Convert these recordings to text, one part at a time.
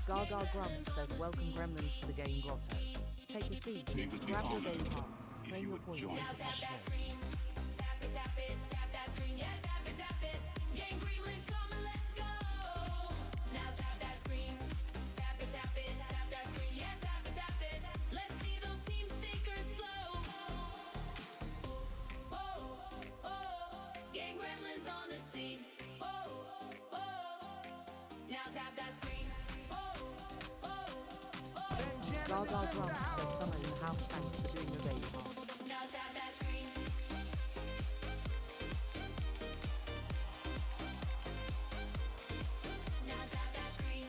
Gaga Grumps says welcome gremlins to the game grotto. Take a seat, grab your daily heart, claim your points and Now tap cash that flow. screen, tap it, tap that screen, yeah, tap it. Game gremlins coming, let's go. Now tap that screen, tap it, tap that screen, yeah, tap it. Let's see those team stickers flow. Game gremlins on the scene. Now tap that screen. Gaga Grumps says summer in the house, thanks for doing your daily heart. Now tap that screen. Now tap that screen.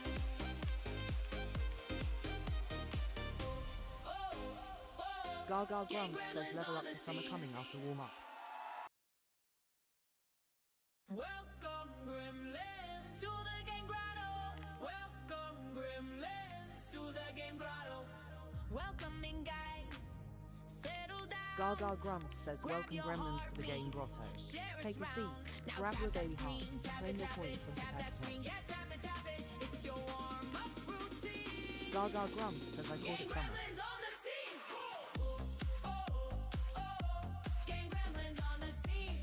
Gaga Grumps says level up to summer coming after warm up. Welcome gremlins to the game grotto. Welcome gremlins to the game grotto. Welcome in, guys. Settle down. Gaga Grumps says welcome gremlins to the game grotto. Take a seat, grab your daily heart, claim your points and cash flow. Yeah, tap it. It's your warm-up routine. Gaga Grumps says I called it summer. Gremlins on the scene. Game gremlins on the scene.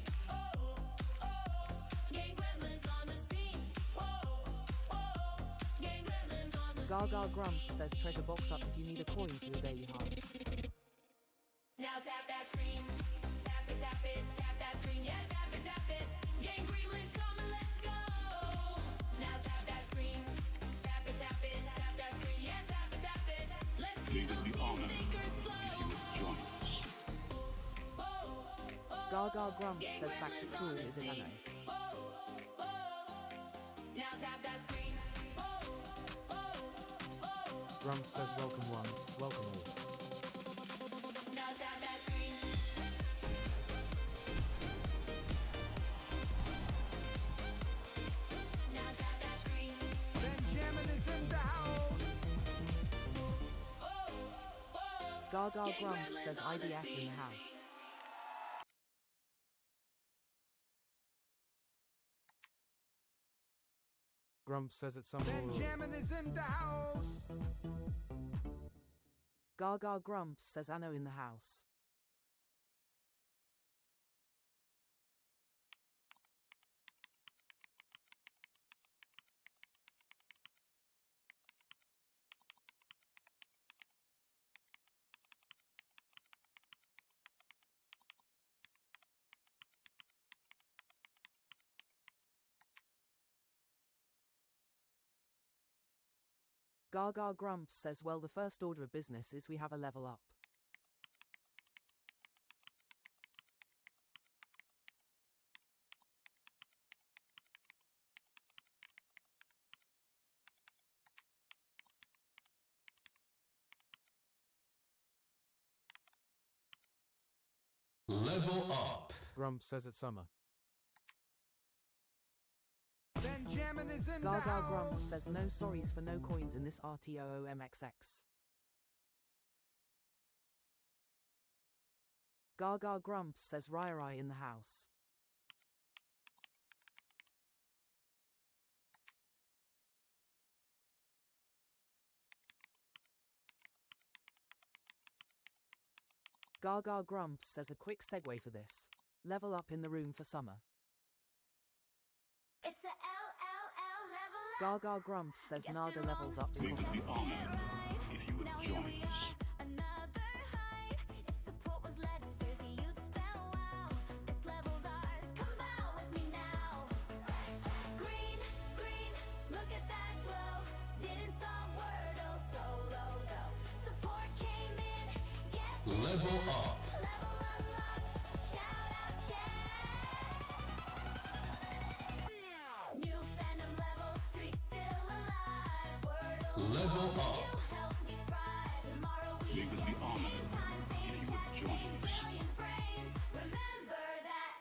Game gremlins on the scene. Game gremlins on the scene. Gaga Grumps says treasure box up if you need a coin for your daily heart. Now tap that screen, tap it, tap that screen, yeah, tap it. Game gremlins coming, let's go. Now tap that screen, tap it, tap that screen, yeah, tap it. Let's see those team stickers flow. Gaga Grumps says back to school is in Anno. Now tap that screen. Grumps says welcome one, welcome all. Now tap that screen. Now tap that screen. Benjamin is in the house. Gaga Grumps says IDF in the house. Grumps says it's summer all over. Benjamin is in the house. Gaga Grumps says Anno in the house. Gaga Grumps says well the first order of business is we have a level up. Level up. Grumps says it's summer. Benjamin is in the Gaga house. Grumps says no sorries for no coins in this RTOOMXX. Gaga Grumps says Rai in the house. Gaga Grumps says a quick segue for this. Level up in the room for summer. It's a LLL level up. Gaga Grumps says Guessed Nada it wrong, levels up We in would be coffee. honored if you would Now here join we us. are, another height. If support was letters, you'd spell wow. This level's ours, come out with me now. Green, look at that glow. Didn't solve Wordle solo though. Support came in, guess it's Level up. level unlocked. Shout out, check. New fandom level, streak still alive. Wordle Level solo, up. you help me fry. Tomorrow we We would be get honored same time, same if you chat, would join same us. brilliant brains. Remember that.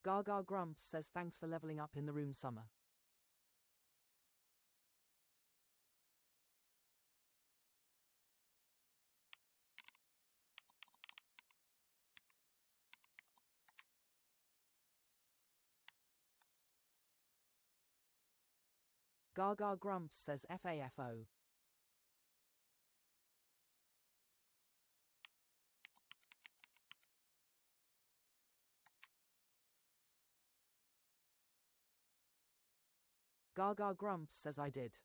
Gaga Grumps says thanks for leveling up in the room summer. Gaga Grumps says FAFO. Gaga Grumps says I did.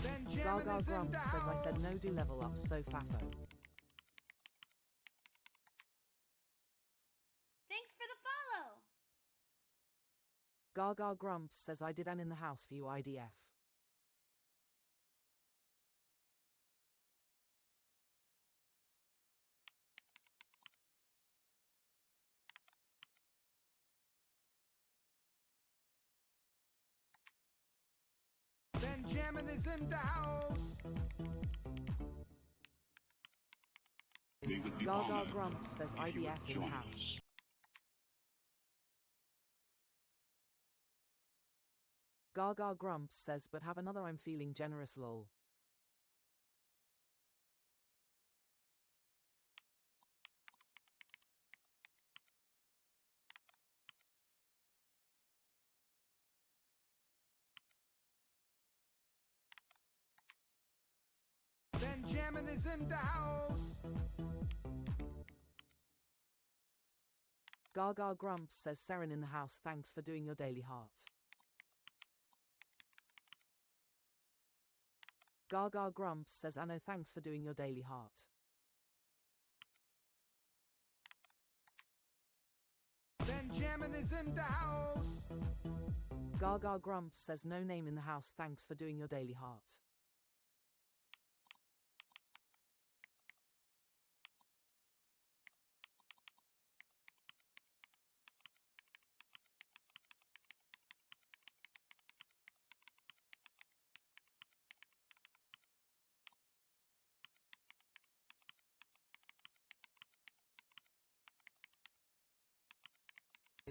Benjamin Gaga is in Grumps the says I said no house. do level up so fafo. Thanks for the follow. Gaga Grumps says I did an in the house for you IDF. Benjamin is in the house. We would be Gaga honored Grumps says if you would IDF in the join house. us. Gaga Grumps says but have another I'm feeling generous lol. Benjamin is in the house. Gaga Grumps says Seren in the house thanks for doing your daily heart. Gaga Grumps says Anno thanks for doing your daily heart. Benjamin is in the house. Gaga Grumps says no name in the house thanks for doing your daily heart.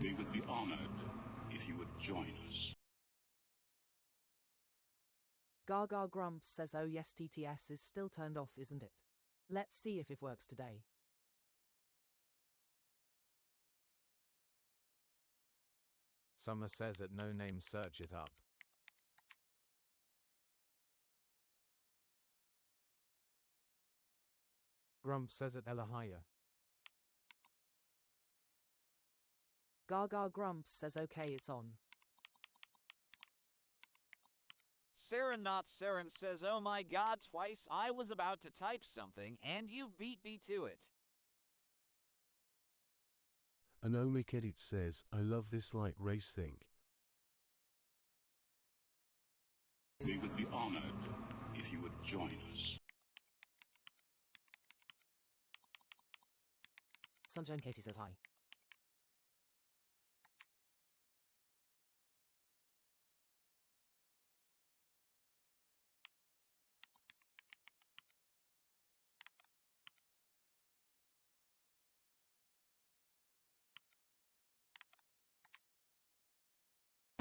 We would be honored if you would join us. Gaga Grumps says oh yes TTS is still turned off isn't it? Let's see if it works today. Summer says at no name search it up. Grump says at Elahaya. Gaga Grumps says okay it's on. Saren Not Saren says, oh my god, twice I was about to type something and you've beat me to it. And only Kedit says, I love this like race thing. We would be honored if you would join us. Sunshine Katie says hi.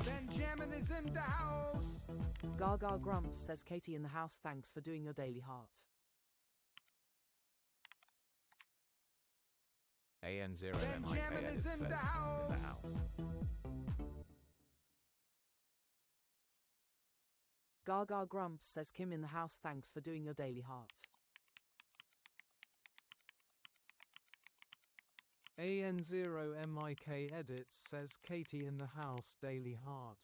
Benjamin is in the house. Gaga Grumps says Katie in the house thanks for doing your daily heart. AN0MIK Benjamin edit is says in the house. in the house. Gaga Grumps says Kim in the house thanks for doing your daily heart. AN0MIK edits says Katie in the house daily heart.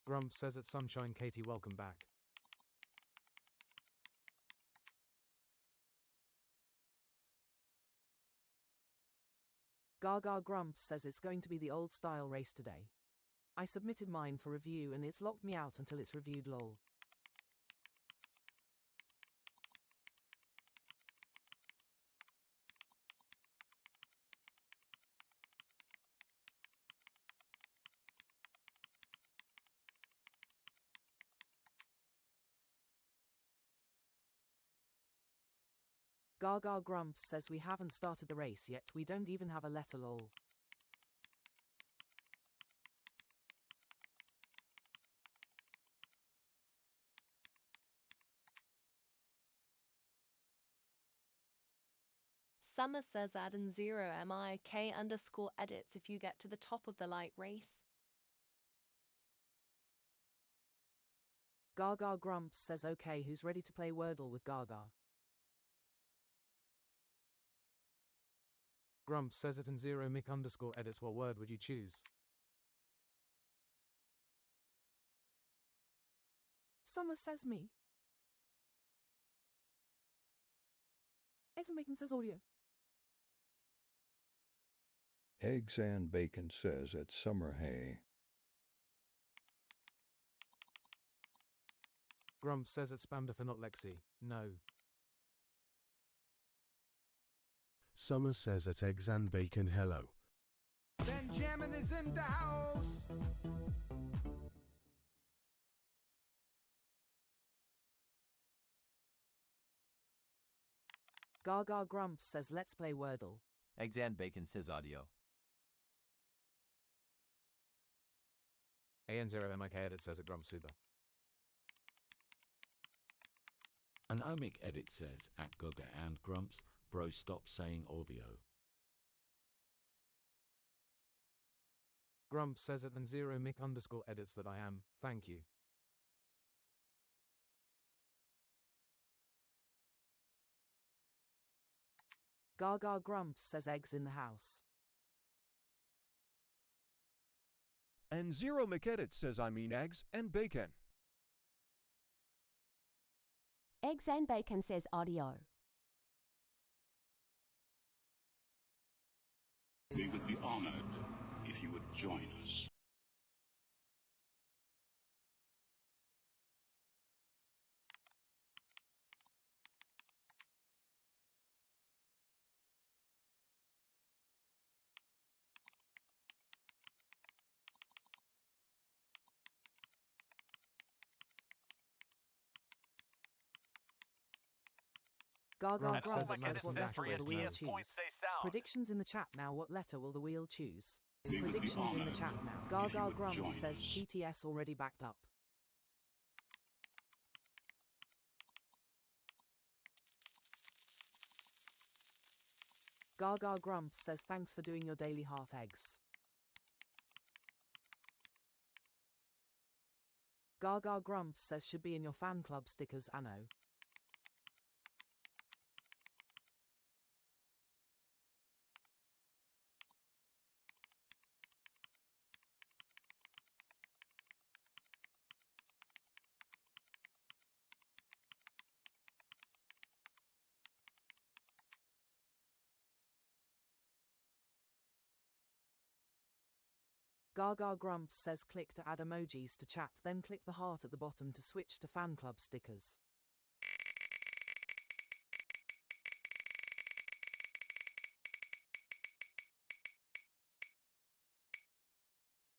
Grump says at Sunshine Katie welcome back. Gaga Grumps says it's going to be the old style race today. I submitted mine for review and it's locked me out until it's reviewed lol. Gaga Grumps says we haven't started the race yet, we don't even have a letter lol. Summer says add in 0 MIK_edits if you get to the top of the light race. Gaga Grumps says okay, who's ready to play Wordle with Gaga? Grump says it in 0 mic_edits. What word would you choose? Summer says me. Eggs and Bacon says audio. Eggs and Bacon says at Summer Hay. Grump says it's spammed for not Lexi. No. Summer says at Eggs and Bacon hello. Benjamin is in the house. Gaga Grumps says let's play Wordle. Eggs and Bacon says audio. AN0 MIK_edit says it Grump Super. An omic edit says at Gaga and Grumps, bro stop saying audio. Grump says it in 0 mic_edits that I am. Thank you. Gaga Grumps says eggs in the house. And 0 McEdit says I mean eggs and bacon. Eggs and Bacon says audio. We would be honored if you would join us. Gaga Grump Grumps says says it what says letter will the wheel choose? Predictions in the chat now, what letter will the wheel choose? We would be Predictions in the honored chat now. if you Gaga would Grumps join says us. TTS already backed up. Gaga Grumps says thanks for doing your daily heart eggs. Gaga Grumps says should be in your fan club stickers, Anno. Gaga Grumps says click to add emojis to chat, then click the heart at the bottom to switch to fan club stickers.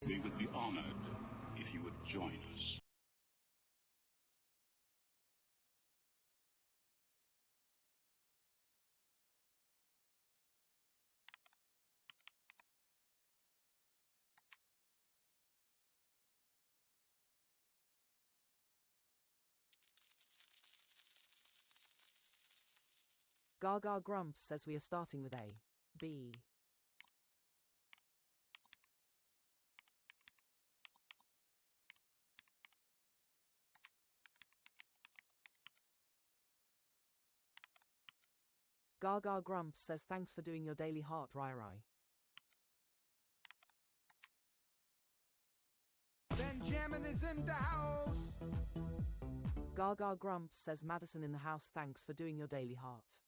We would be honored if you would join us. Gaga Grumps says we are starting with A, B. Gaga Grumps says thanks for doing your daily heart Rai. Benjamin is in the house. Gaga Grumps says Madison in the house, thanks for doing your daily heart.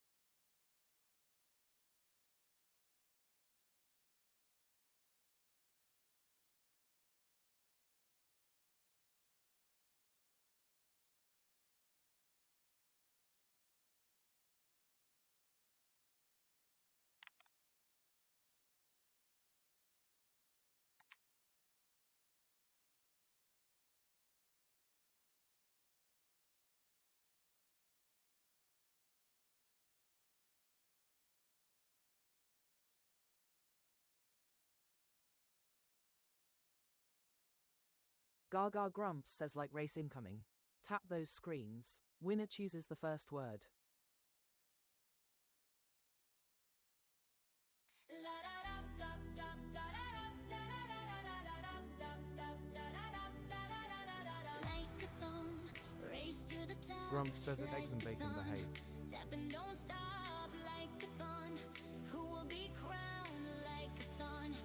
Gaga Grumps says like race incoming. Tap those screens. Winner chooses the first word. Grump says that eggs and bacon behave. Tapping don't stop like a thorn. Who will be crowned like a thorn?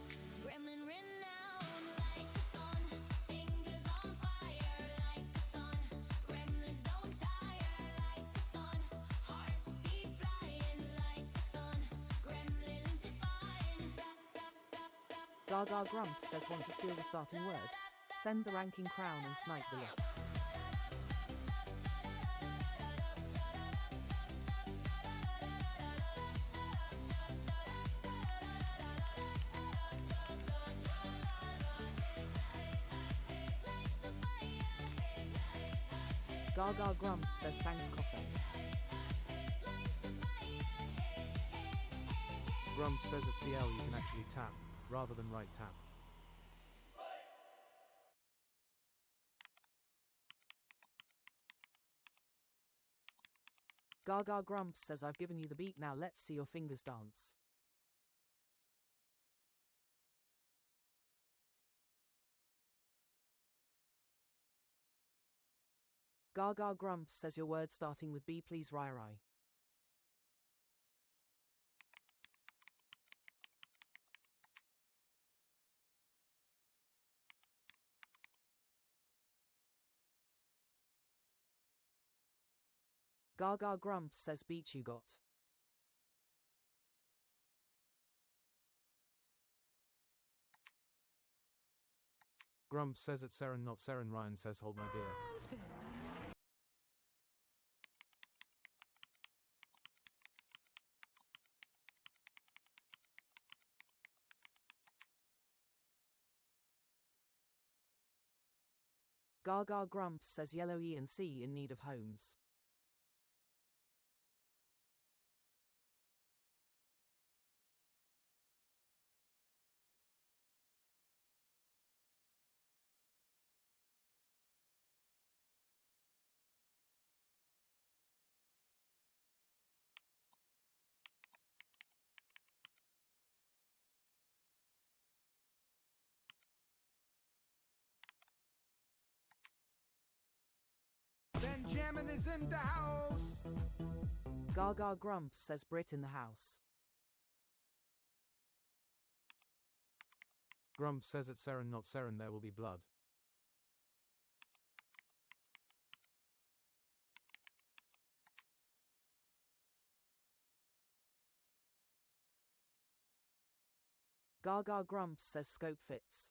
Gremlin renowned like a thorn. Fingers on fire like a thorn. Gremlins don't tire like a thorn. Hearts beat flying like a thorn. Gremlins defying. Gaga Grumps says want to steal the starting word. Send the ranking crown and snipe the rest. Gaga Grumps says thanks coffee. Grump says at CL you can actually tap, rather than right tap. Gaga Grumps says I've given you the beat, now let's see your fingers dance. Gaga Grumps says your word starting with B, please Rai. Gaga Grumps says beat you got. Grump says at Seren not Seren. Ryan says hold my beer. Gaga Grumps says yellow E and C in need of homes. Benjamin is in the house. Gaga Grumps says Brit in the house. Grump says at Seren not Seren there will be blood. Gaga Grumps says scope fits.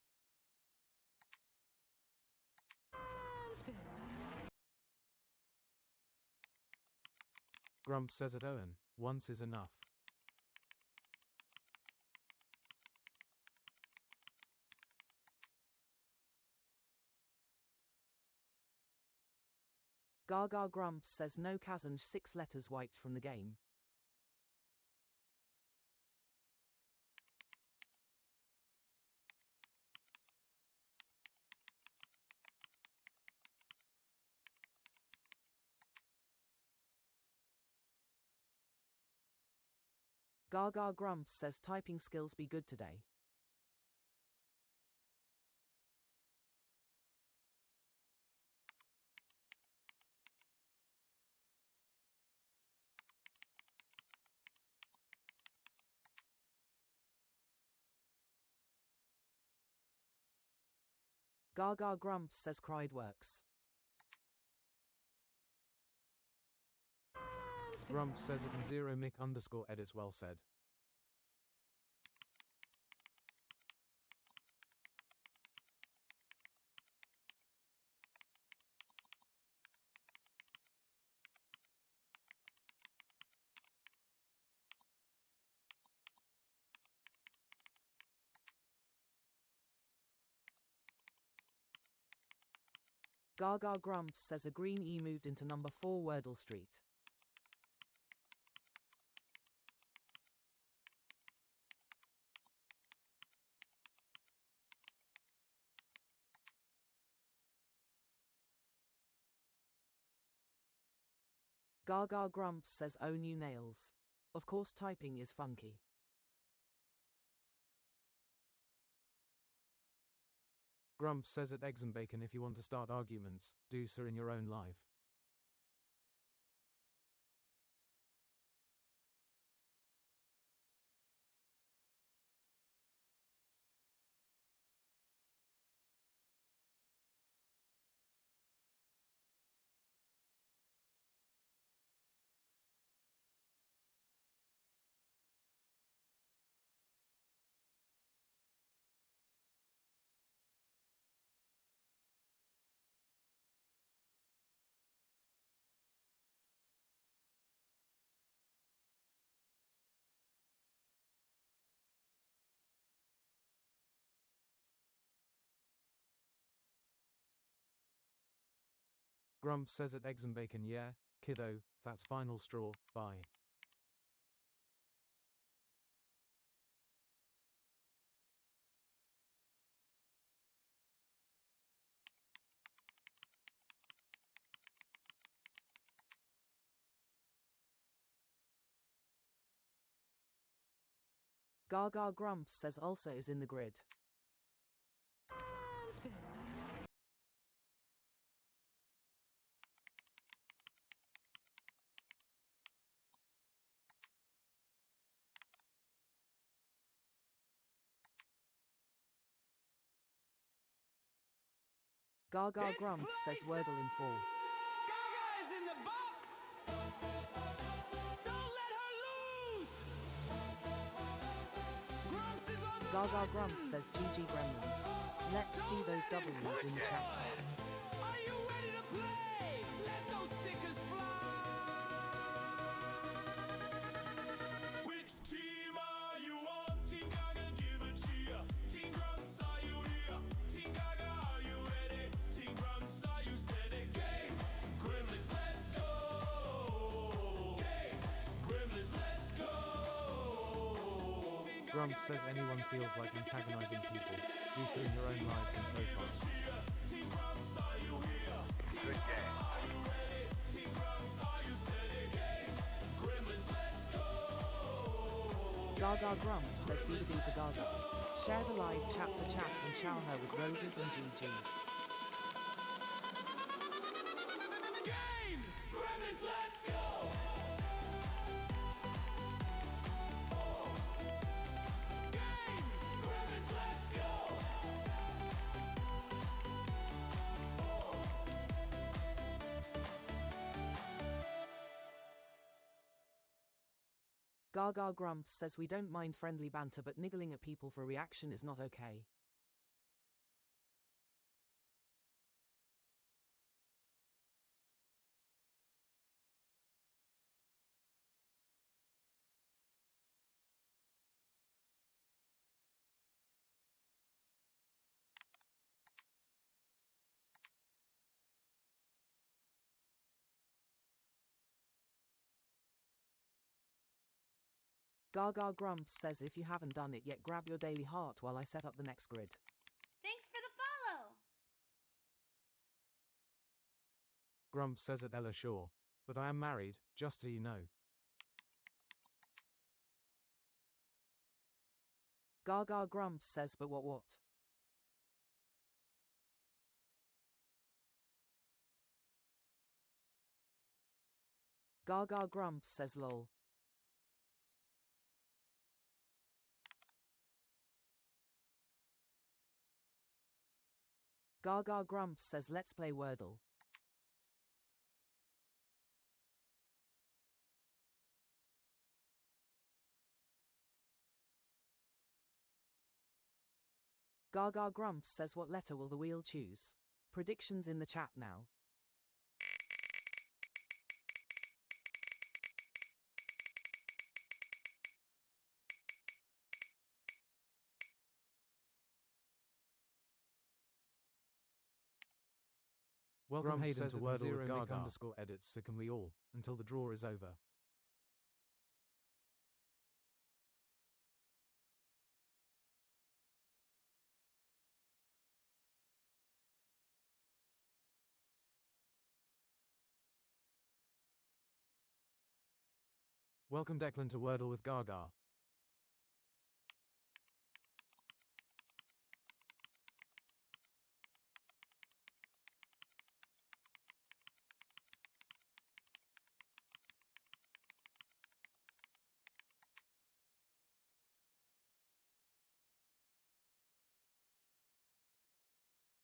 Grump says at Owen, once is enough. Gaga Grumps says no Kazan, 6 letters wiped from the game. Gaga Grumps says typing skills be good today. Gaga Grumps says cried works. Grump says it in 0 mic underscore edits well said. Gaga Grumps says a green E moved into number 4 Wordle Street. Gaga Grumps says oh new nails. Of course typing is funky. Grumps says at Eggs and Bacon if you want to start arguments, do so in your own life. Grumps says at Eggs and Bacon yeah, kiddo, that's final straw, bye. Gaga Grumps says also is in the grid. Gaga Grumps says Wordle in 4. Gaga is in the box. Don't let her lose. Grumps is on the Gaga Grumps says GG Gremlins. Let's see those W's in the chat. Are you ready to play? Let those stickers fly. Which team are you on? Team Gaga, give a cheer. Team Grumps, are you here? Team Gaga, are you ready? Team Grumps, are you steady? Game Gremlins, let's go. Game Gremlins, let's go. Grumps says anyone feels like antagonizing people, do so in your own lives and profiles. Team Grumps, are you here? Good game. Are you ready? Team Grumps, are you steady? Game Gremlins, let's go. Gaga Grumps says Diva Diva Gaga. Share the live chat for chat and shower her with roses and GGs. Game Gremlins, let's go. Game Gremlins, let's go. Gaga Grumps says we don't mind friendly banter but niggling at people for a reaction is not okay. Gaga Grumps says if you haven't done it yet grab your daily heart while I set up the next grid. Thanks for the follow. Grumps says at Ella Shaw, but I am married, just so you know. Gaga Grumps says but what? Gaga Grumps says lol. Gaga Grumps says let's play Wordle. Gaga Grumps says what letter will the wheel choose? Predictions in the chat now. Welcome Grumps Hayden says to it Wordle zero with Nick Gaga. _edits, So can we all, until the draw is over. Welcome Declan to Wordle with Gaga.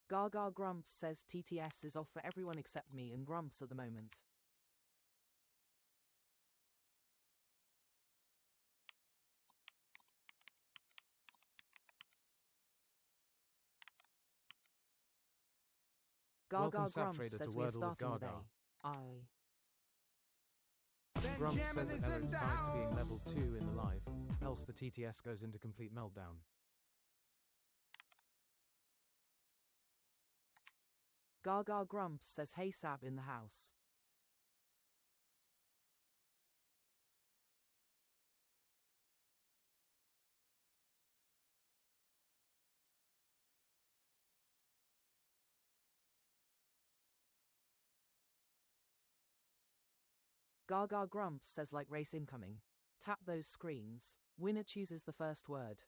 Gaga Grumps says TTS is off for everyone except me and Grumps at the moment. Welcome Gaga Grumps Saptrader to says we are Wordle with starting with Gaga. Grumps says that Ella is tied to being level 2 in the live, else the TTS goes into complete meltdown. Gaga Grumps says hey Sab in the house. Gaga Grumps says like race incoming. Tap those screens. Winner chooses the first word.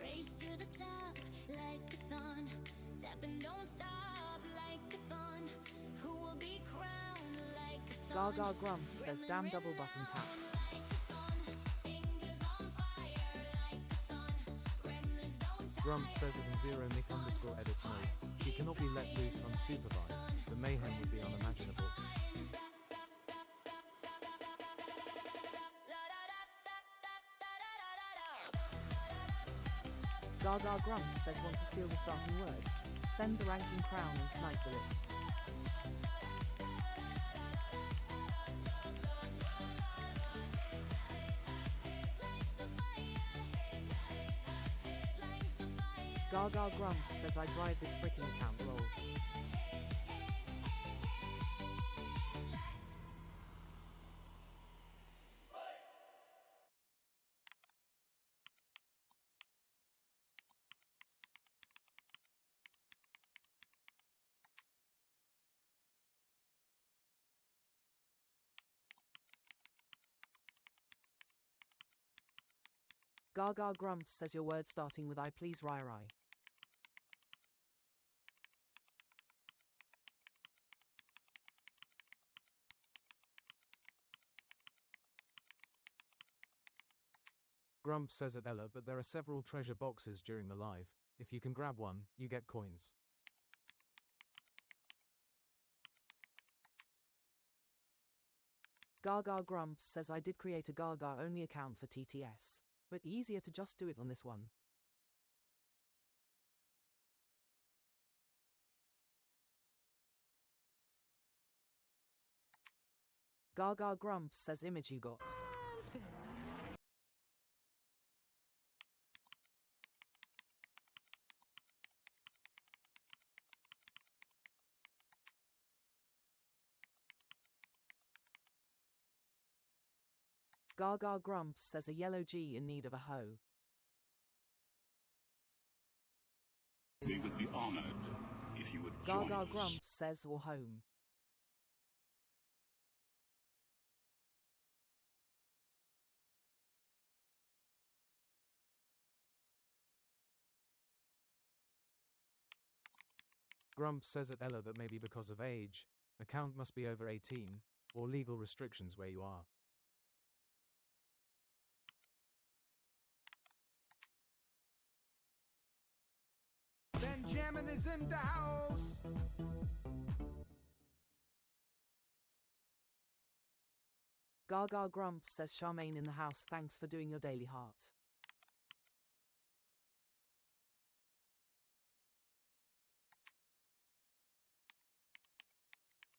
Race to the top, like a thon. Tap and don't stop, like a thon. Who will be crowned like a thon? Gaga Grumps says damn double button taps. Grumps says it in 0Nick_edits mode. He cannot be let loose unsupervised. The mayhem would be unimaginable. Gaga Grumps says want to steal the starting word. Send the ranking crown and snipe the list. Gaga Grumps says I drive this freaking account roll. Gaga Grumps says your word starting with I please Rai. Grumps says at Ella, but there are several treasure boxes during the live. If you can grab one, you get coins. Gaga Grumps says I did create a Gaga only account for TTS, but easier to just do it on this one. Gaga Grumps says image you got. Gaga Grumps says a yellow G in need of a hoe. We would be honored if you would join Gaga us. Grumps says or home. Grumps says at Ella that maybe because of age, account must be over 18, or legal restrictions where you are. Benjamin is in the house. Gaga Grumps says Charmaine in the house thanks for doing your daily heart.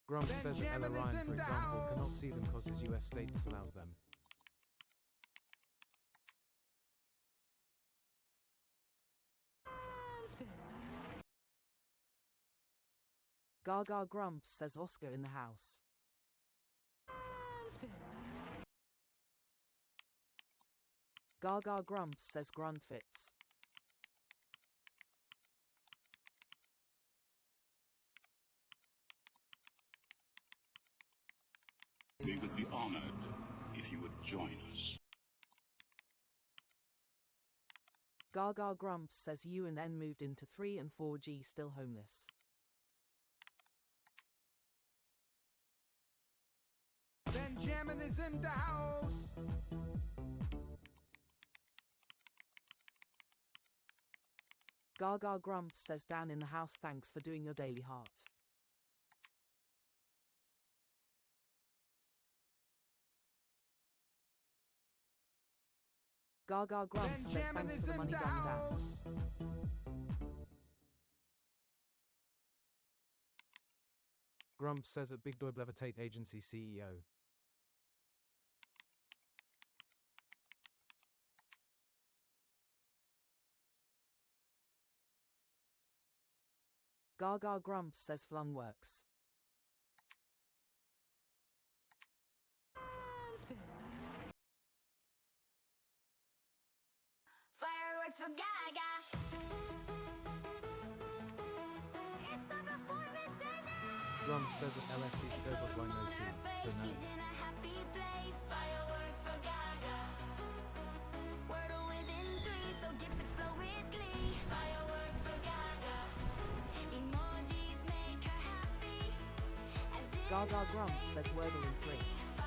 Grumps says that Ella Benjamin is Ryan, in for the example, cannot house. see them because his US status allows them. Gaga Grumps says Oscar in the house. Gaga grumps says grunt fits. We would be honored if you would join us. Gaga grumps says U and N moved into 3 and 4G still homeless. Benjamin is in the house. Gaga grumps says Dan in the house thanks for doing your daily heart. Gaga grumps says Benjamin thanks is for the in money the done Dan. house. Grumps says at Big Doib Levitate Agency CEO. Gaga grumps says Flung works. Fireworks for Gaga. It's a performance and Grumps says at LFC scope of line 02, so no. she's in a happy place. Fireworks for Gaga. Wordle within 3, so gifts explode with glee. Fireworks for Gaga. Emojis make her happy. As if Gaga grumps says Wordle in 3.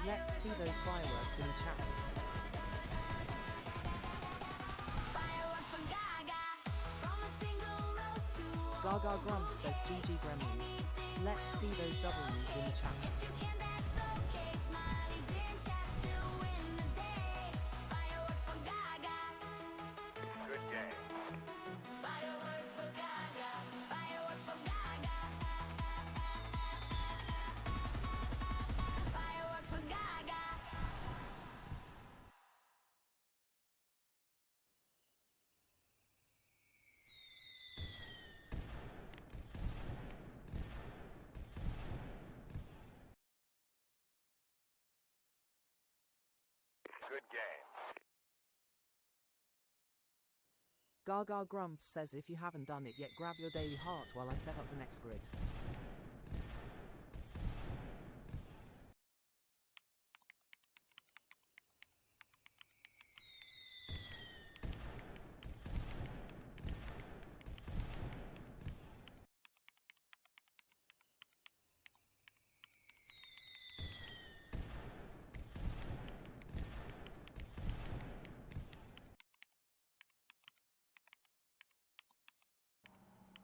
Let's see those fireworks in the chat. fireworks for Gaga. From a single rose to Gaga grumps says GG Gremlins. Let's see those W's in the chat. you can, that's okay. Smileys in chat still win the day. Fireworks for Gaga. Good game. Fireworks for Gaga. Fireworks for Gaga. Fireworks for Gaga. Good game. Gaga grumps says if you haven't done it yet, grab your daily heart while I set up the next grid.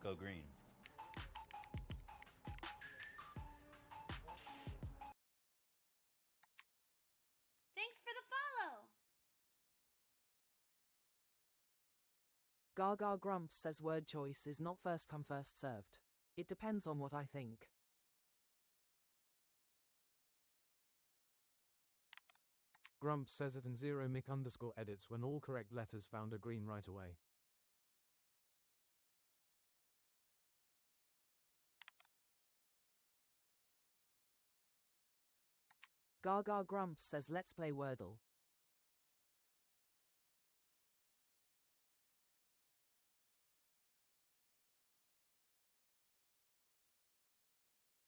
Go green. Thanks for the follow. Gaga grumps says word choice is not first come first served. It depends on what I think. Grumps says it and 0mic underscore edits when all correct letters found are green right away. Gaga grumps says let's play Wordle.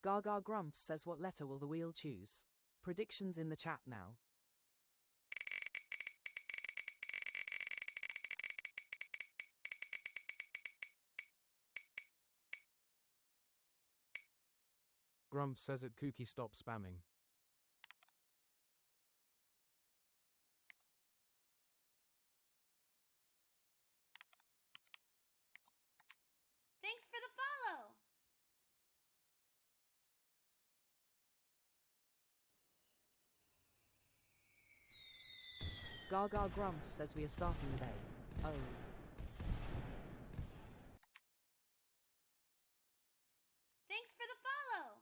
Gaga grumps says what letter will the wheel choose? Predictions in the chat now. Grumps says it Kooky stop spamming. Thanks for the follow. Gaga grumps says we are starting the day. Oh. Thanks for the follow.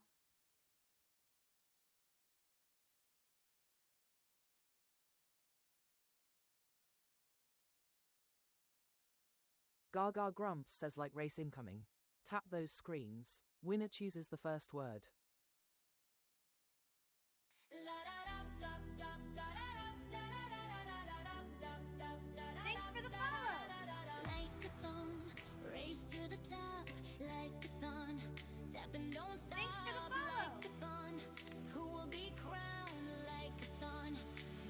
Gaga grumps says like race incoming. Tap those screens. Winner chooses the first word. stop like a thun? Who will be crowned like a thun?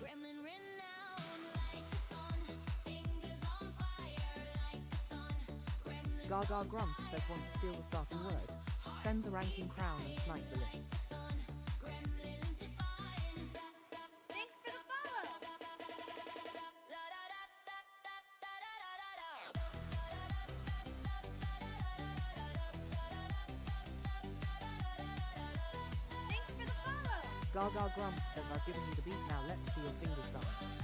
Gremlin renowned like a thun. Fingers on fire like a thun. Gremlin Gaga Grumps says want to steal the starting word. Send the ranking crown and snipe the list. Gremlins define. Thanks for the follow. Thanks for the follow. Gaga Grumps says I've given you the beat, now let's see your fingers dance.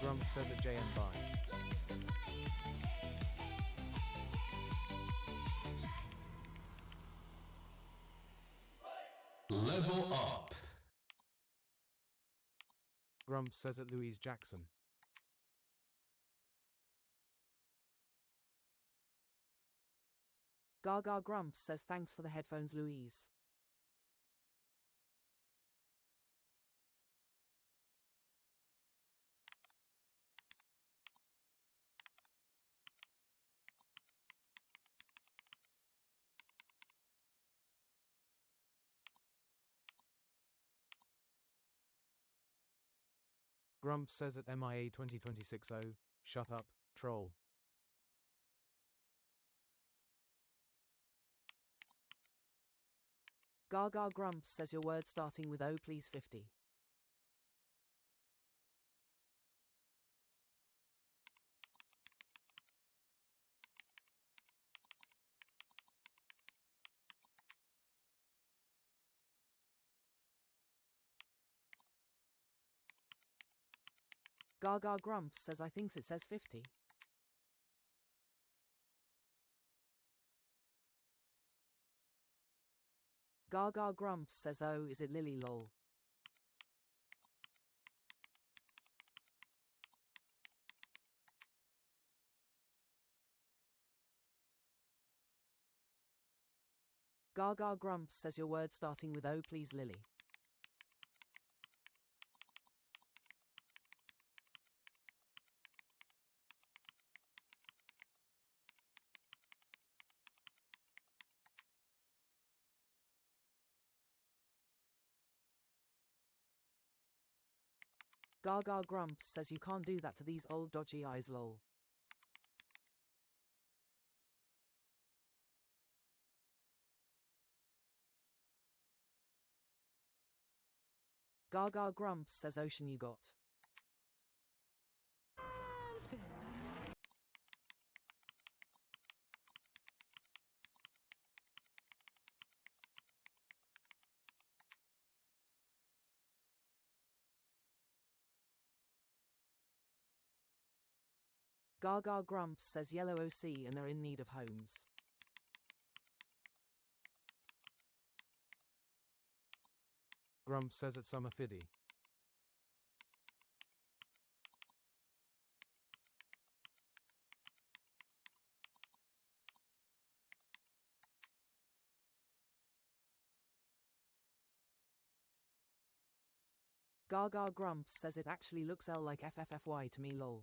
Grumps says at JM bye. Level up. Grumps says at Louise Jackson. Gaga Grumps says thanks for the headphones, Louise. Grumps says at MIA 2026-0, shut up, troll. Gaga Grumps says your word starting with O please 50. Gaga Grumps says I thinks it says 50. Gaga Grumps says oh is it Lily lol. Gaga Grumps says your word starting with O please Lily. Gaga Grumps says you can't do that to these old dodgy eyes lol. Gaga Grumps says ocean you got. Gaga Grumps says yellow OC and they're in need of homes. Grumps says at Summer Fiddy. Gaga Grumps says it actually looks L like FFFY to me lol.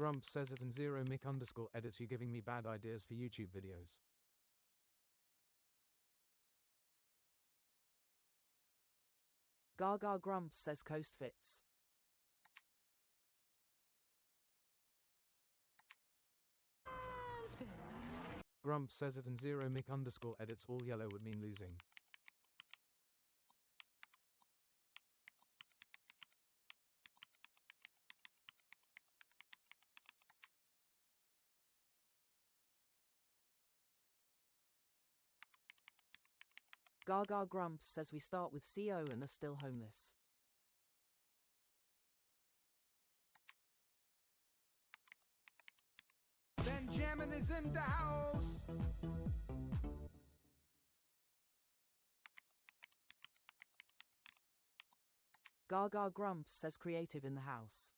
Grumps says it and zero mic underscore edits you giving me bad ideas for YouTube videos. Gaga Grumps says coast fits. Grumps says it and zero mic underscore edits all yellow would mean losing. Gaga Grumps says we start with CO and are still homeless. Benjamin is in the house. Gaga Grumps says creative in the house.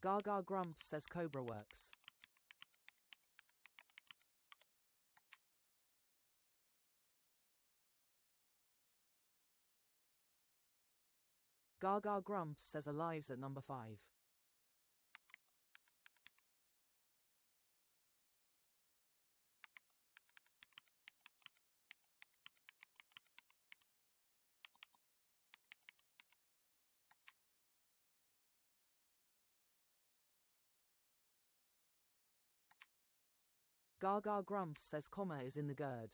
Gaga Grumps says Cobra works. Gaga Grumps says Alive's at number 5. Gaga Grumps says comma is in the GERD.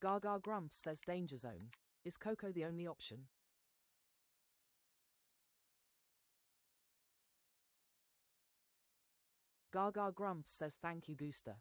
Gaga Grumps says Danger Zone. Is Coco the only option? Gaga Grumps says thank you Gooster.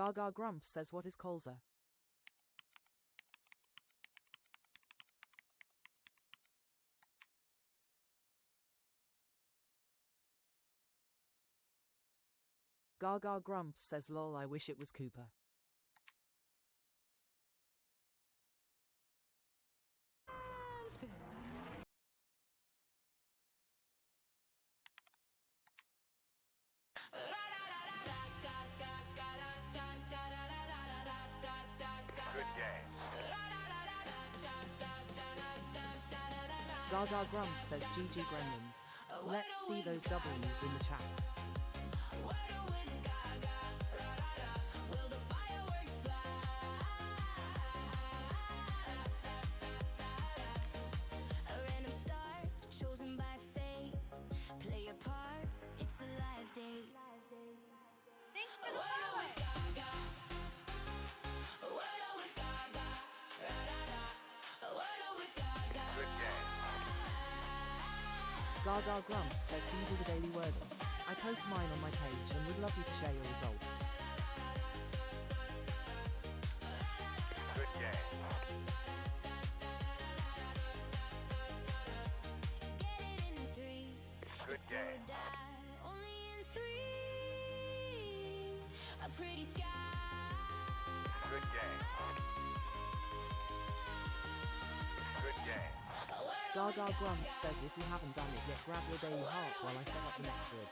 Gaga Grumps says what is colza? Gaga Grumps says lol I wish it was Cooper. Gaga Grumps says GG Gremlins. Let's see those W's in the chat. Wordle with Gaga, will the fireworks fly? A random star chosen by fate. Play your part, it's a live date. Thanks for the Wordle with Gaga. Wordle with Gaga. Wordle with Gaga. Good game. Gaga Grumps says do you do the daily Wordle? I post mine on my page and would love you to share your results. Good game. Get it in 3. Good game. Only in 3. A pretty sky. Good game. Good game. Gaga Grumps says if you haven't done it yet grab your daily heart while I set up the next grid.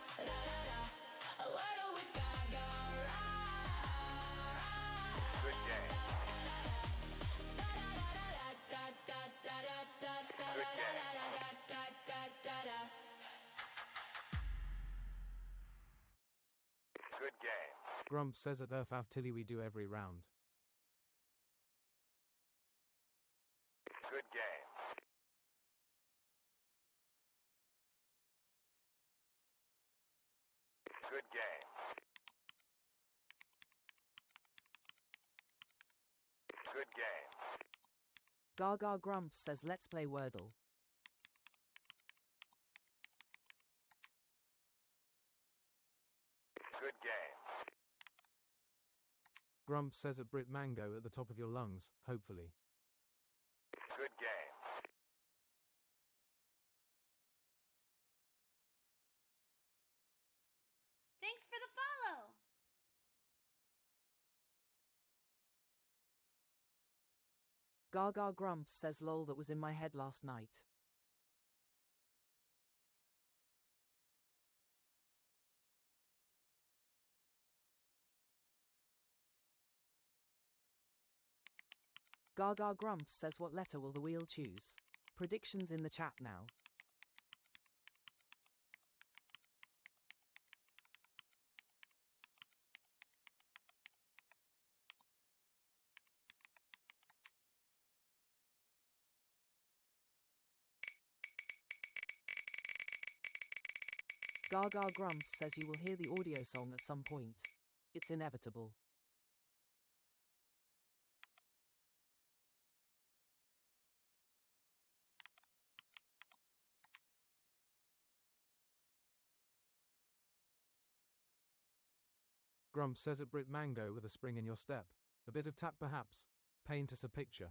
Good game. Good game. Grumps says at Earth Tilly we do every round. Good game. Good game. Good game. Gaga Grumps says let's play Wordle. Good game. Grumps says at Brit Mango at the top of your lungs, hopefully. Good game. Thanks for the follow! Gaga Grumps says lol that was in my head last night. Gaga Grumps says what letter will the wheel choose? Predictions in the chat now. Gaga Grumps says you will hear the audio song at some point. It's inevitable. Grumps says at Brit Mango with a spring in your step. A bit of tap perhaps. Paint us a picture.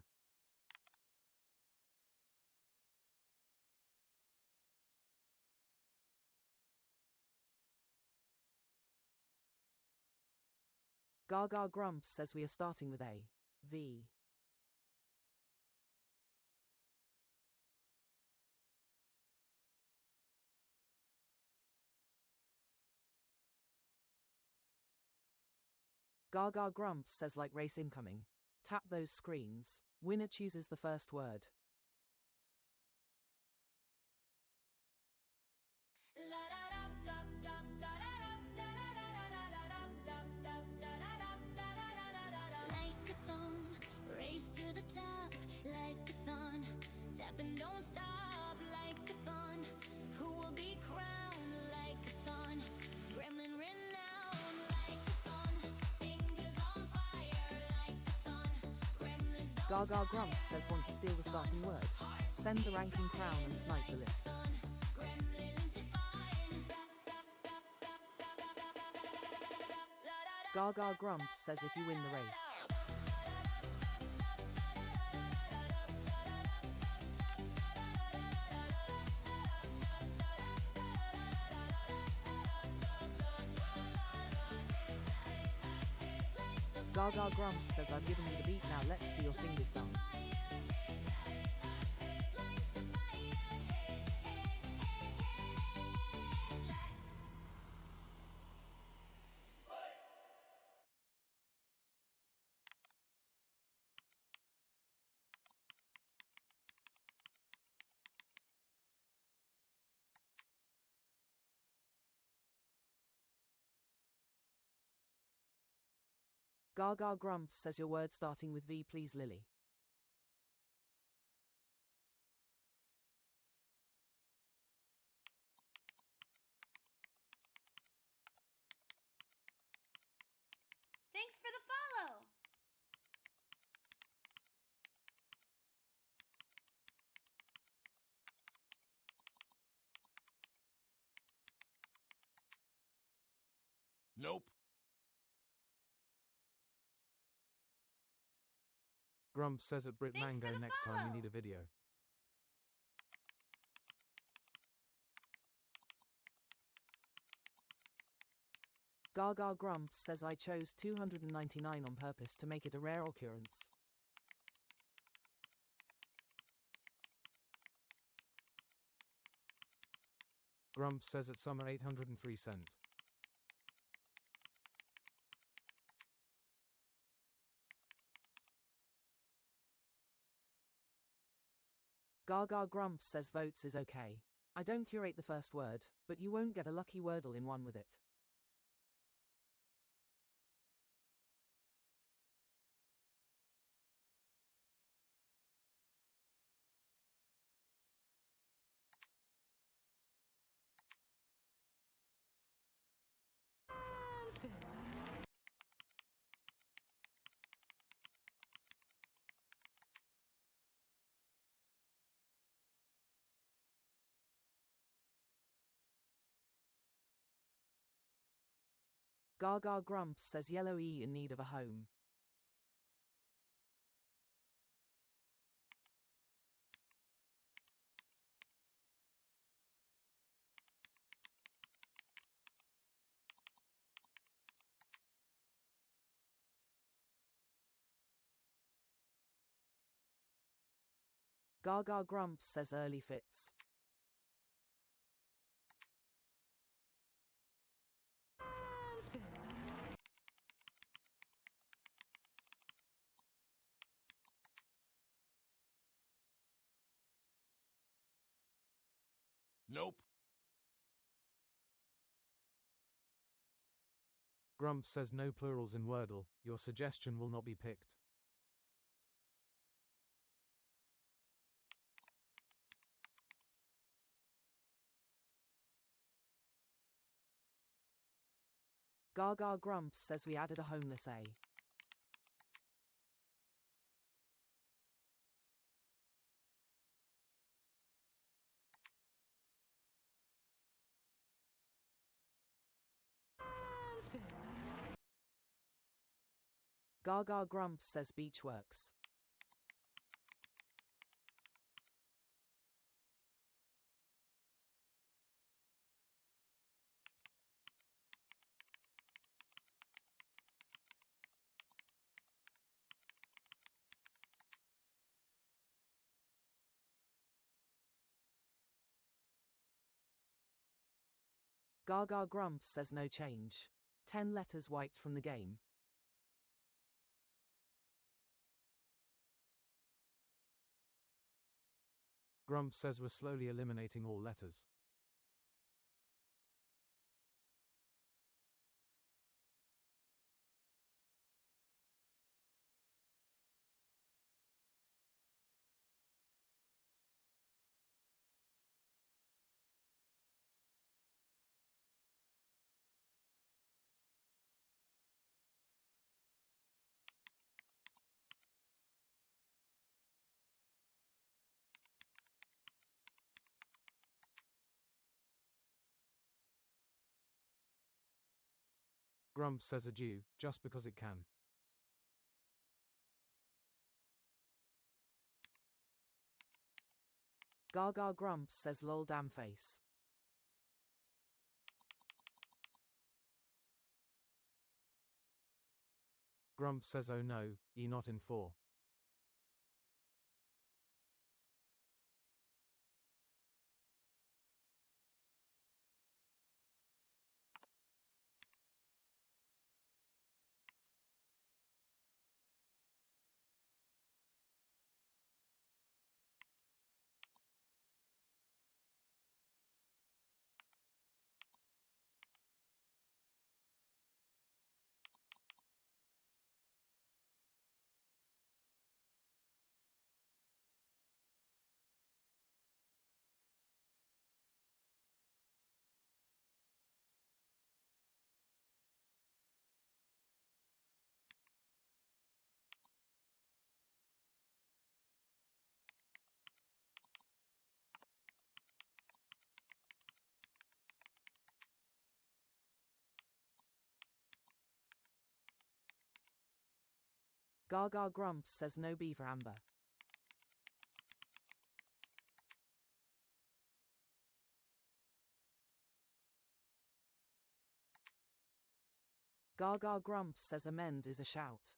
Gaga Grumps says we are starting with A. V. Gaga Grumps says like race incoming. Tap those screens. Winner chooses the first word. Like a thong, race to the top. Like a thon, tap and don't stop. Like a thon, who will be crowned? Like a thon, gremlin renowned. Like a thon, fingers on fire. Like a thon, gremlins don't Gaga Grumps says want to steal the starting word. Send the ranking crown and snipe the list. Gaga Grumps says if you win the race. Gaga Grumps says I've given you the beat, now let's see your fingers dance. Gaga Grumps says your word starting with V, please, Lily. Thanks for the follow. Nope. Grumps says at Brit Thanks Mango for the next time follow. we need a video. Gaga Grumps says I chose 299 on purpose to make it a rare occurrence. Grumps says at summer 803 cent. Gaga Grumps says votes is okay. I don't curate the first word, but you won't get a lucky Wordle in one with it. Gaga Grumps says yellow E in need of a home. Gaga Grumps says early fits. Nope. Grumps says no plurals in Wordle. Your suggestion will not be picked. Gaga Grumps says we added a homeless A. Gaga Grumps says beach works. Gaga Grumps says no change. 10 letters wiped from the game. Grumps says we're slowly eliminating all letters. Grumps says adieu, just because it can. Gaga Grumps says lol damn face. Grumps says oh no, not in 4. Gaga Grumps says no B for Amber. Gaga Grumps says amend is a shout.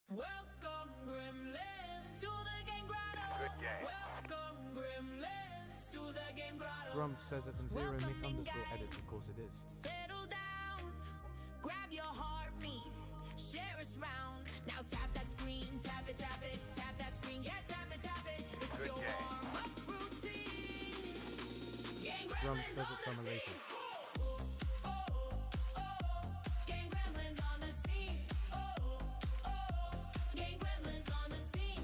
Welcome, Gremlins, to the game grotto. Good game. Welcome, Gremlins, to the game grotto. Grumps says it and 0 Nick underscore edits, of course it is. Settle down, grab your heartbeat, share us round. Now tap that screen, tap it, tap that screen, yeah, tap it, tap it. It's good your warm-up routine. Game Grumps Gremlins says on it's the on the scene. latest. Game Gremlins on the scene. Game Gremlins on the scene.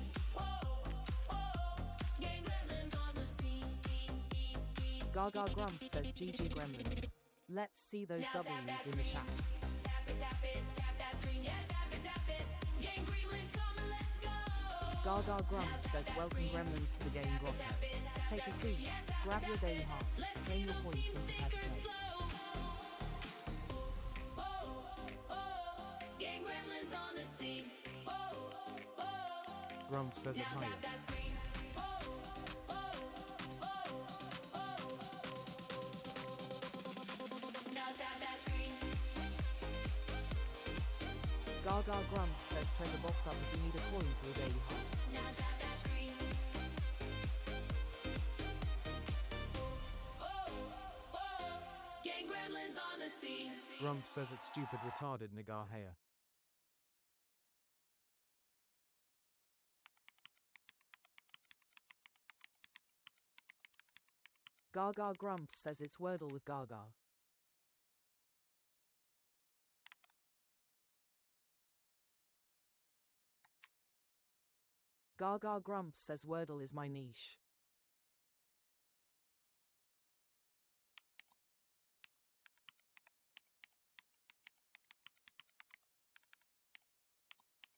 Game Gremlins on the scene. Gaga Grumps says GG Gremlins. Let's see those Now tap W's that in the screen. chat. Tap it, tap that screen, yeah, tap it. Game Gremlins, come and let's go. Gaga Grumps says welcome Gremlins to the game grotto. Take a seat, grab your daily heart, claim your points and prepare to play. Game Gremlins on the scene. Grumps says it Now higher. tap that screen. Now tap that screen. Gaga Grumps says play the box up if you need a coin for a daily heart. Now tap that screen. Game Gremlins on the scene. Grumps says it's stupid retarded Nagar Haya. Gaga Grumps says it's Wordle with Gaga. Gaga Grumps says Wordle is my niche.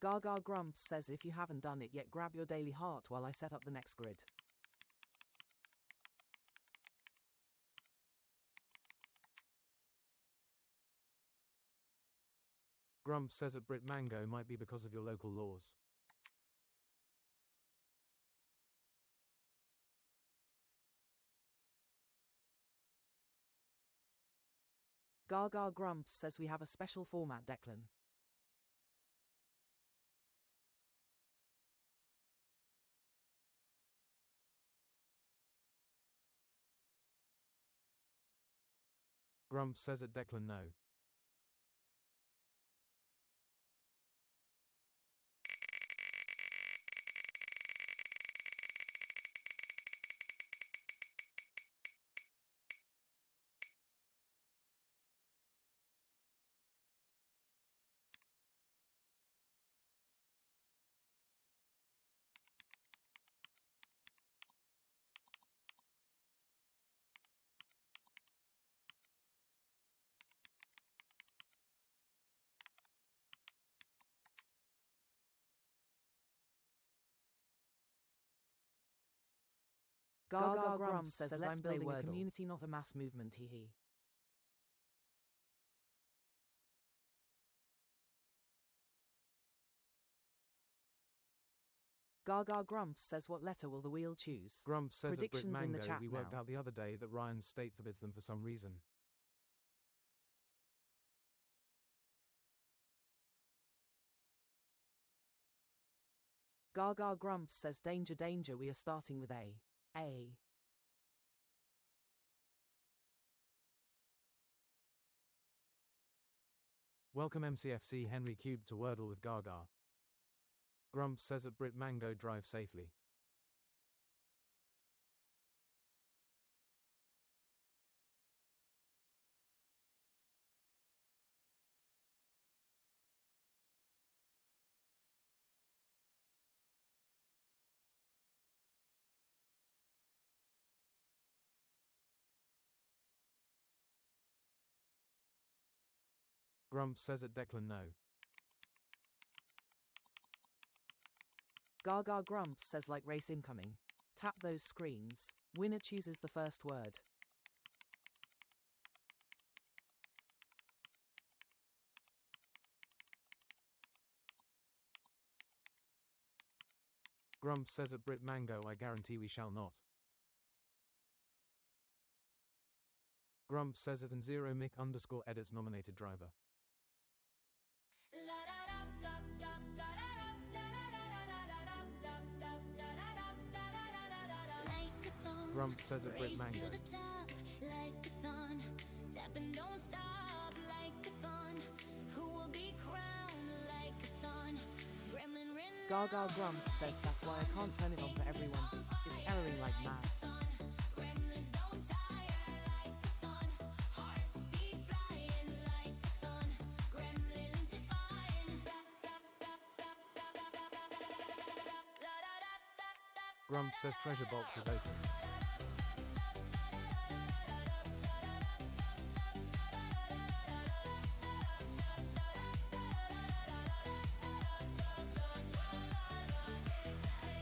Gaga Grumps says if you haven't done it yet, grab your daily heart while I set up the next grid. Grumps says at Brit Mango might be because of your local laws. Gaga Grumps says we have a special format, Declan. Grumps says at Declan no. Gaga Grumps says I'm building a community, not a mass movement, hee. Gaga Grumps says what letter will the wheel choose? Grumps says at Brit Predictions Mango in the chat we worked now. out the other day that Ryan's state forbids them for some reason. Gaga Grumps says danger danger, we are starting with A. Welcome MCFC Henry Cube to Wordle with Gaga. Grumps says at Brit Mango drive safely. Grumps says at Declan no. Gaga Grumps says like race incoming. Tap those screens. Winner chooses the first word. Grumps says at Brit Mango I guarantee we shall not. Grumps says at N0 Mick _ edits nominated driver. Grumps says at Brit Mango. Gaga Grumps says that's why I can't turn it on for everyone. It's erroring like mad. Grumps says treasure box is open.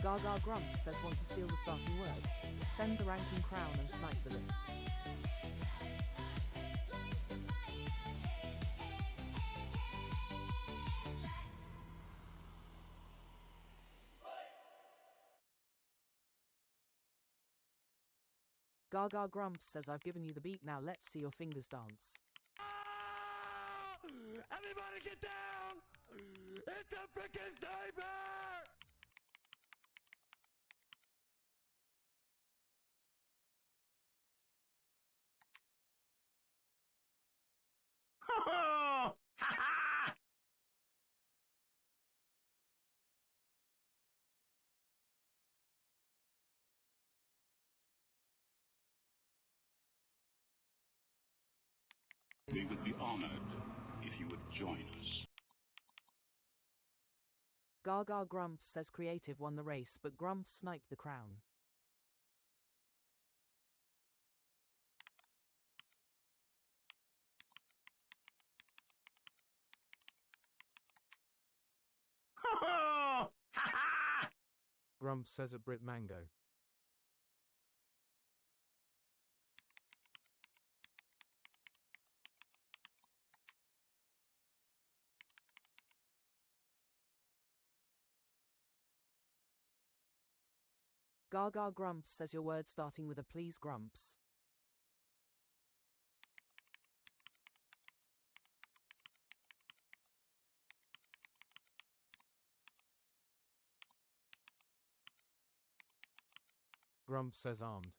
Gaga Grumps says want to steal the starting word. Send the ranking crown and snipe the list. Gaga Grumps says I've given you the beat, now let's see your fingers dance. Everybody get down! It's a freaking sniper! Ha ha! We would be honored if you would join us. Gaga Grumps says Creative won the race, but Grumps sniped the crown. Grumps says at Brit Mango. Gaga Grumps says your word starting with a please Grumps. Grumps says armed.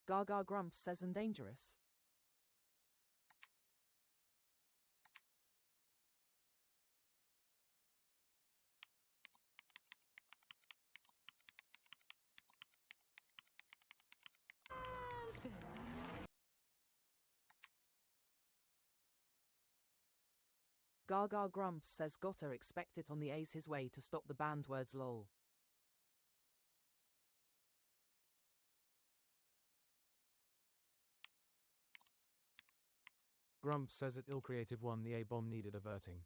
Gaga Grumps says and dangerous. Gaga Grumps says gotta expect it on the A's his way to stop the banned words lol. Grumps says at ill Creative won the A-bomb needed averting.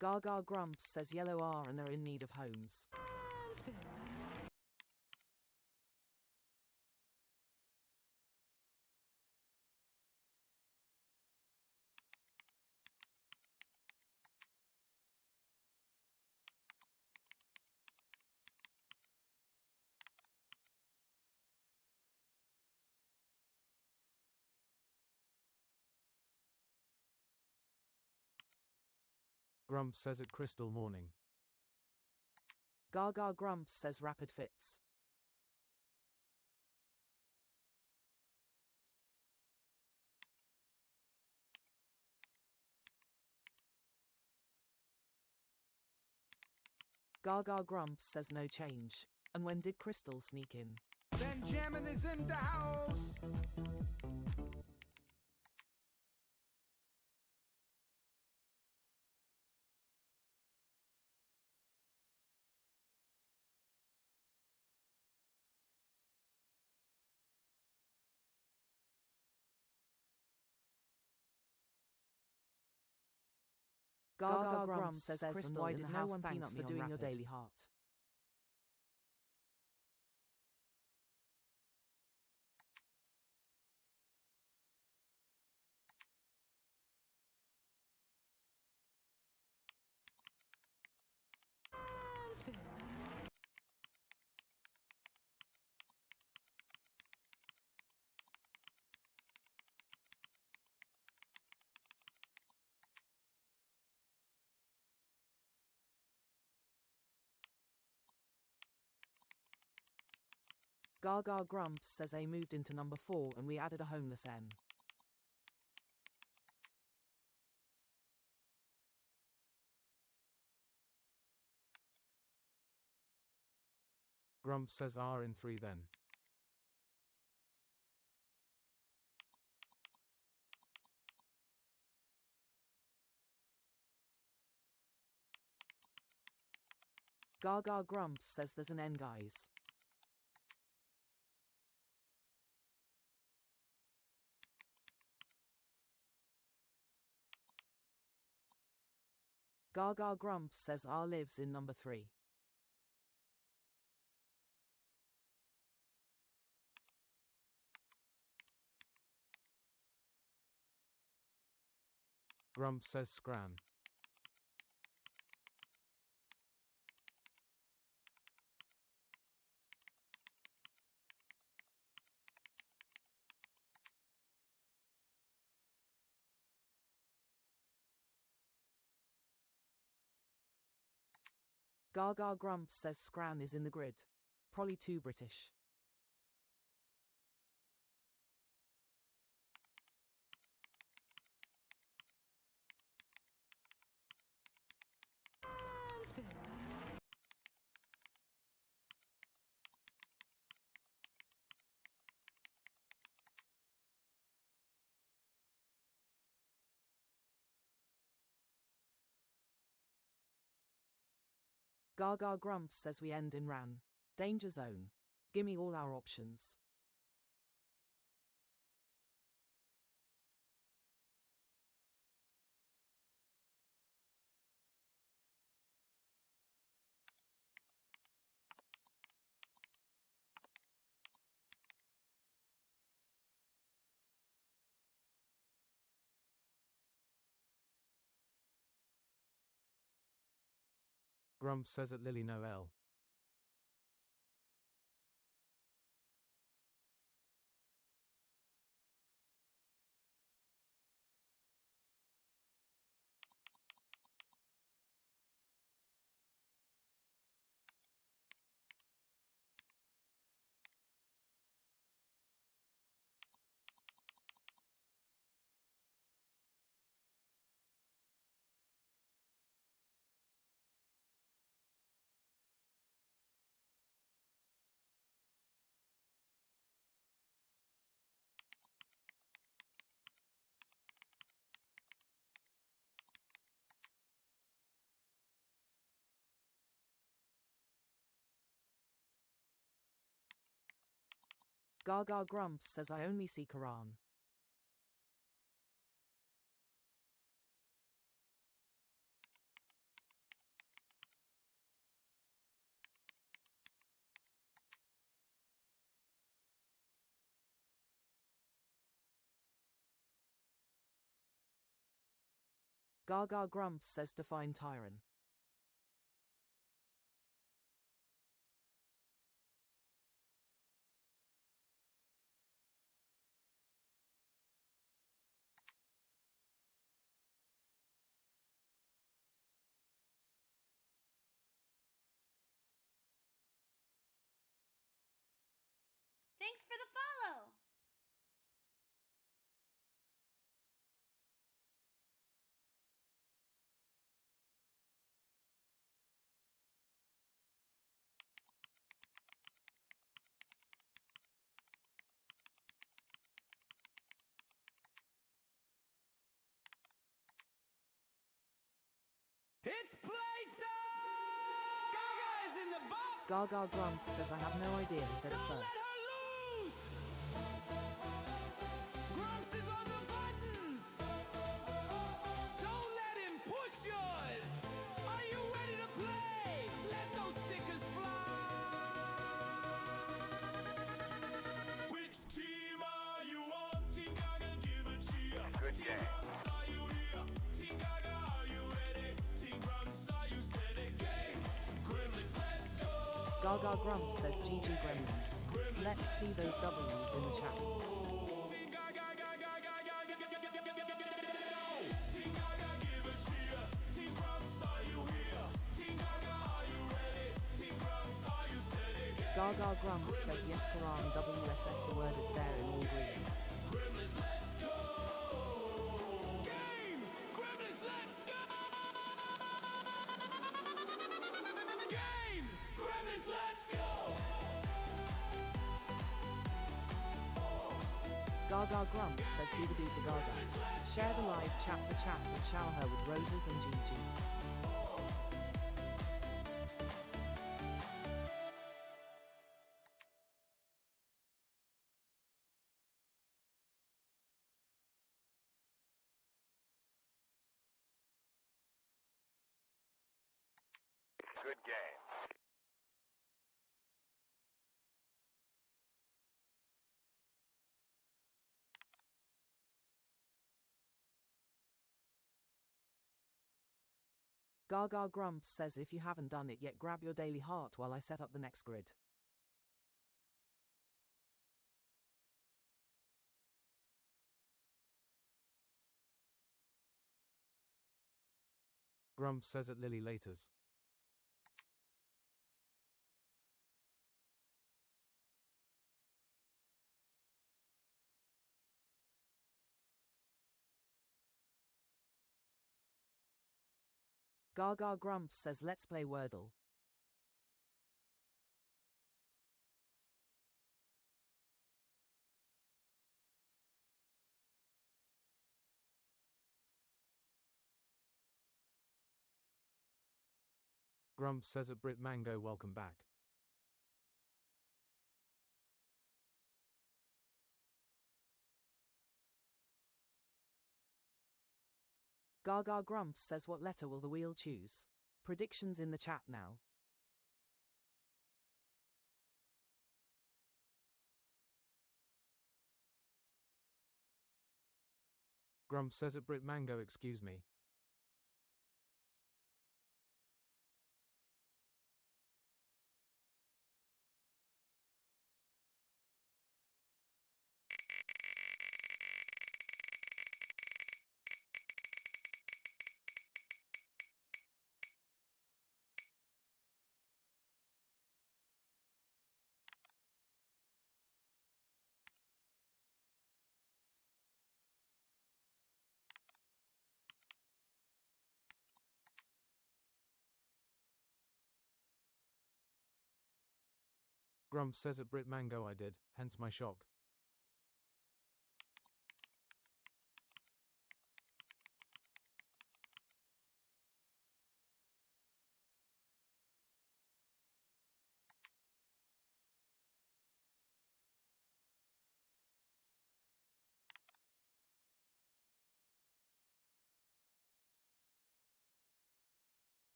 Gaga Grumps says yellow are and they're in need of homes. Grumps says at Crystal Morning. Gaga Grumps says rapid fits. Gaga Grumps says no change. And when did Crystal sneak in? Benjamin is in the house. Gaga Grumps says and why did no one thanks for doing your daily heart? Gaga Grumps says A moved into number 4 and we added a homeless N. Grumps says R in 3 then. Gaga Grumps says there's an N guys. Gaga Grumps says R lives in number 3. Grumps says Scran. Gaga Grumps says Scran is in the grid. Probably too British. Gaga Grumps says we end in ran. Danger zone. Gimme all our options. Grumps says at Lily Noel. Gaga Grumps says I only see Quran. Gaga Grumps says define Tyron. Thanks for the follow! It's playtime! Gaga is in the box! Gaga Grumps says I have no idea who said it Don't first. let her loose! Grumps is on the buttons! Don't let him push yours! Are you ready to play? Let those stickers fly! Which team are you on? Team Gaga, give a cheer. Good game. Grumps, are you here? Team Gaga, are you ready? Team Grumps, are you steady? Game! Gremlins, let's go! Gaga Grumps says GG Gremlins. Let's see those W's in the chat. Team Gaga, Gaga, Gaga, Team Gaga, give a cheer. Team Grumps, are you here? Team Gaga, are you ready? Team Grumps, are you steady? Gaga Grumps says yes Quran WSS the word is there in all green. Gremlins, let's go! Game! Gremlins, let's go! Game! Gremlins, let's go! Gaga Grumps says Doobadoo for Gaga. Share the live chat for chat and shower her with roses and GGs. Good game. Gaga Grumps says if you haven't done it yet grab your daily heart while I set up the next grid. Grumps says at Lily Laters. Gaga Grumps says let's play Wordle. Grumps says at Brit Mango welcome back. Gaga Grumps says what letter will the wheel choose? Predictions in the chat now. Grumps says at Brit Mango excuse me. Grumps says at Brit Mango I did, hence my shock.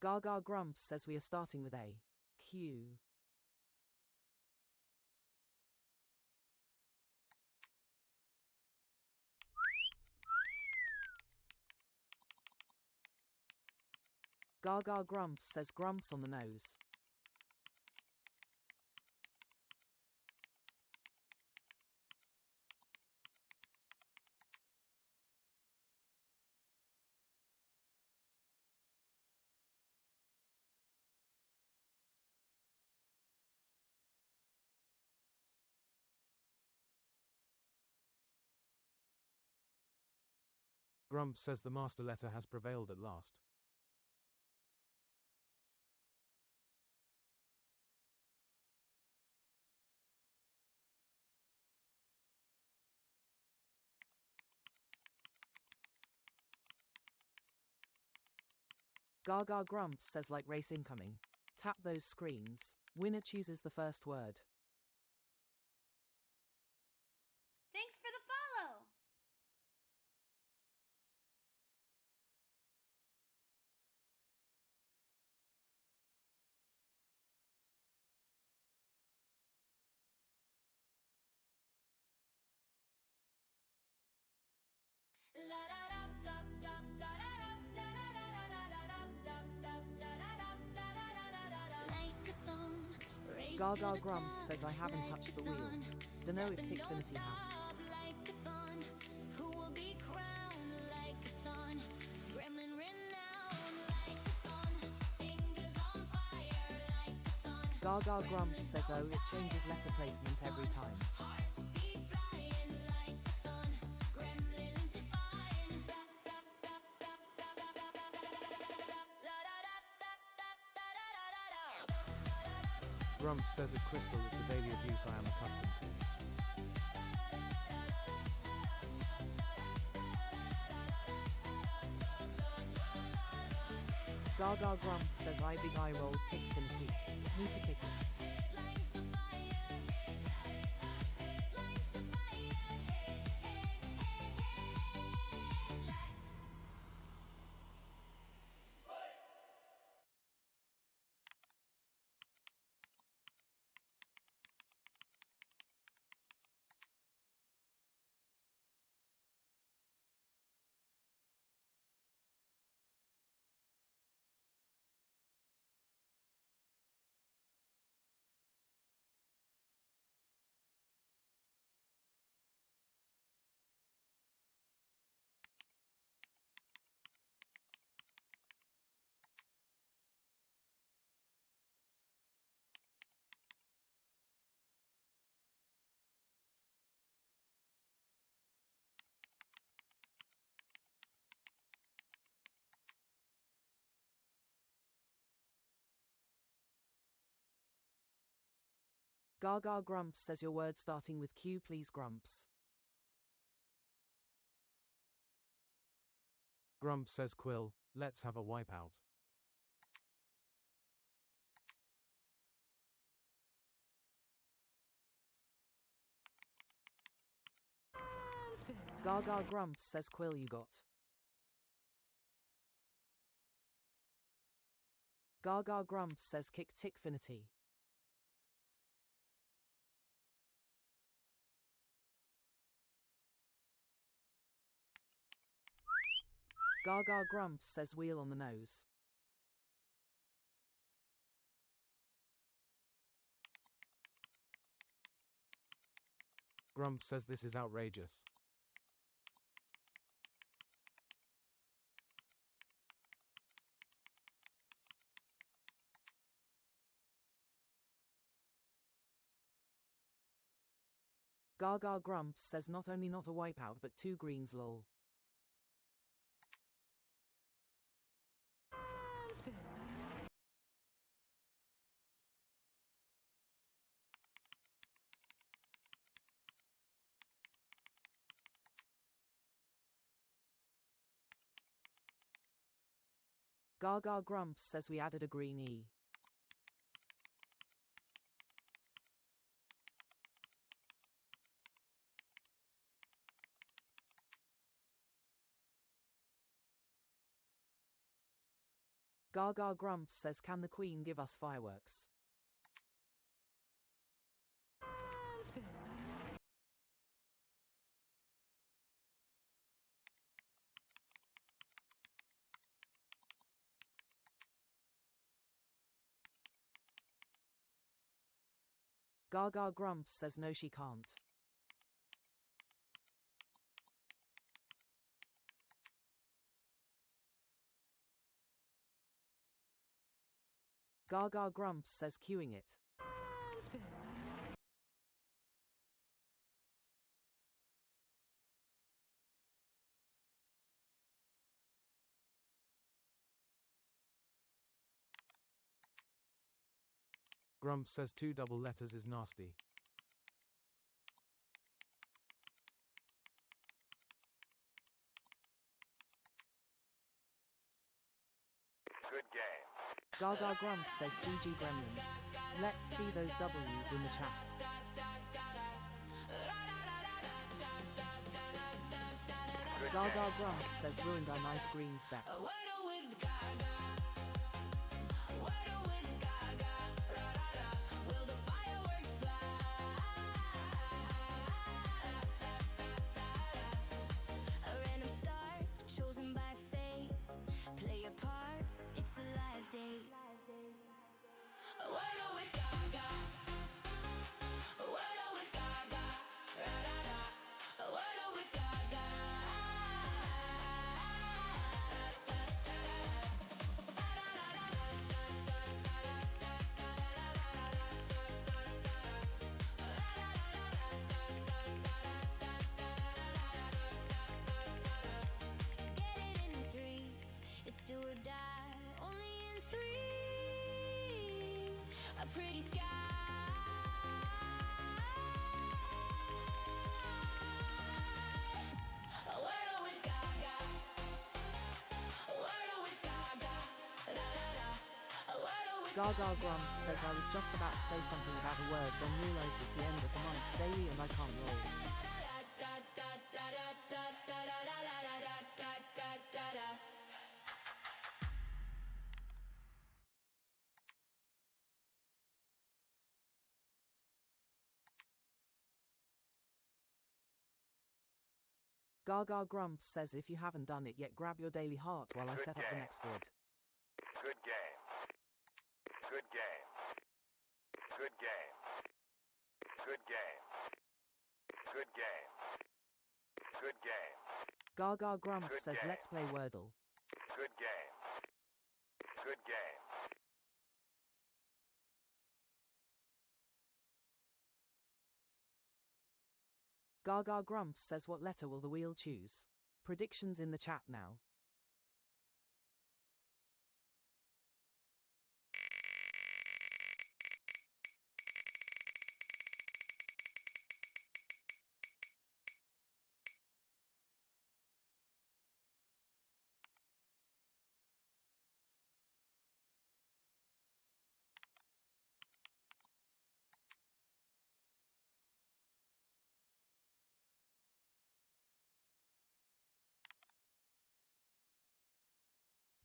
Gaga Grumps says we are starting with A. Q. Gaga Grumps says Grumps on the nose. Grumps says the master letter has prevailed at last. Gaga Grumps says like race incoming. Tap those screens. Winner chooses the first word. Thanks for the follow. Gaga Grumps says I haven't touched the wheel. Dunno if Tickfinity have. Gaga Grumps says oh it changes letter placement every time. Grumps says at Crystal is the daily abuse I am accustomed to. Gaga Grumps says I big eye roll Tickfinity. Need to kick it. Gaga Grumps says your word starting with Q, please, Grumps. Grumps says Quill, let's have a wipeout. Gaga Grumps says Quill, you got. Gaga Grumps says kick tickfinity. Gaga Grumps says wheel on the nose. Grumps says this is outrageous. Gaga Grumps says not only not a wipeout but 2 greens, lol. Gaga Grumps says we added a green E. Gaga Grumps says can the Queen give us fireworks? Gaga Grumps says no she can't. Gaga Grumps says queuing it. Grumps says 2 double letters is nasty. Good game. Gaga Grumps says GG Gremlins. Let's see those W's in the chat. Good Gaga game. Grumps says ruined our nice green steps. Do or die, only in 3. A pretty sky. A Wordle with Gaga. A Wordle with Gaga. Da da da. A Wordle with Gaga Grumps says I was just about to say something about a word, then realized it's the end of the month daily and I can't roll. Gaga Grumps says if you haven't done it yet, grab your daily heart while I Good set up the game. next word. Good game. Good game. Good game. Good game. Good game. Good game. Gaga Grumps Good says game. let's play Wordle. Good game. Good game. Gaga Grumps says what letter will the wheel choose? Predictions in the chat now.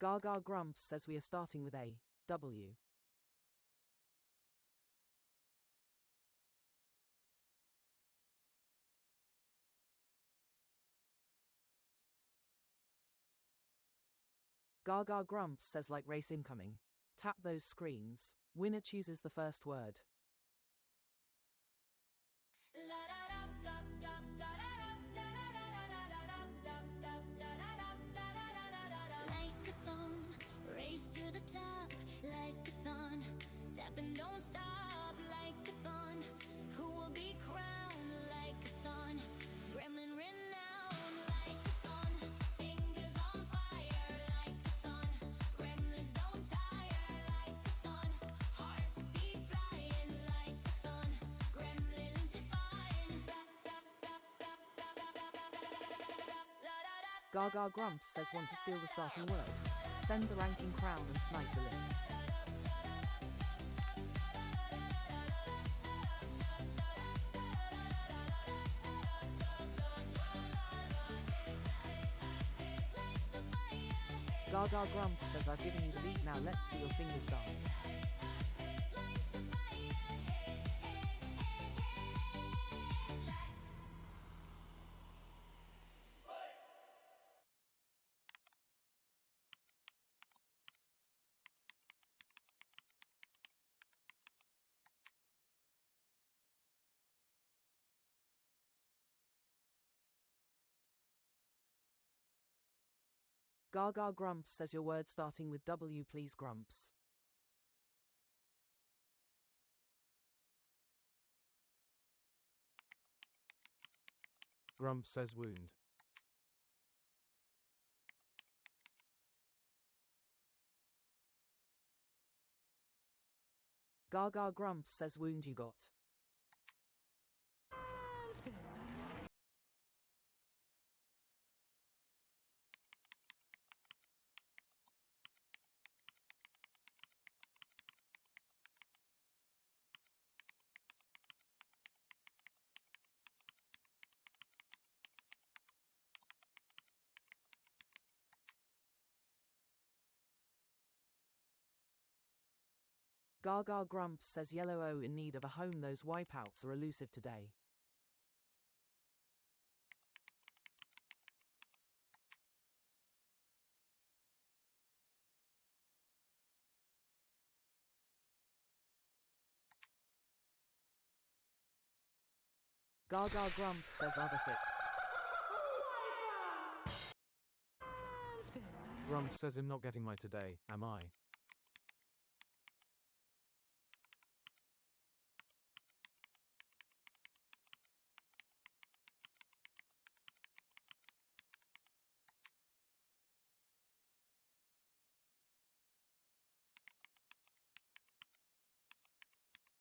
Gaga Grumps says we are starting with A, W. Gaga Grumps says like race incoming. Tap those screens. Winner chooses the first word. Like-a-thon, race to the top, like-a-thon, tap and don't stop, like-a-thon, who will be crowned, like-a-thon, gremlin renowned, like-a-thon, fingers on fire, like-a-thon, gremlins don't tire, like-a-thon, hearts beat flying, like-a-thon, gremlins defying. Gaga Grumps says want to steal the starting word. Send the ranking crown and snipe the list. Gaga Grumps says I've given you the beat, now let's see your fingers dance. Gaga Grumps says your word starting with W, please, Grumps. Grumps says wound. Gaga Grumps says wound you got. Gaga Grumps says yellow O in need of a home, those wipeouts are elusive today. Gaga Grumps says other fix. Grumps says I'm not getting my today, am I?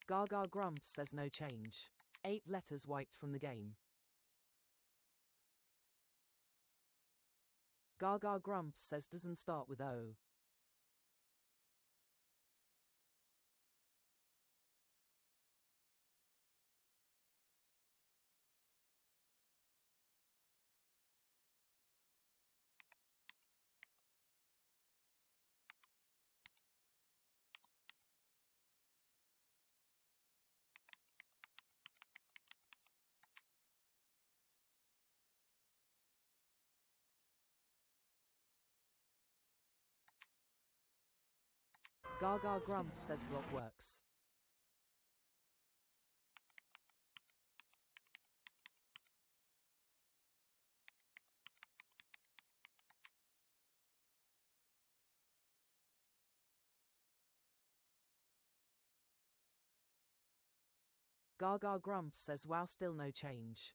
Gaga Grumps says no change. 8 letters wiped from the game. Gaga Grumps says doesn't start with O. Gaga Grumps says block works. Gaga Grumps says wow, still no change.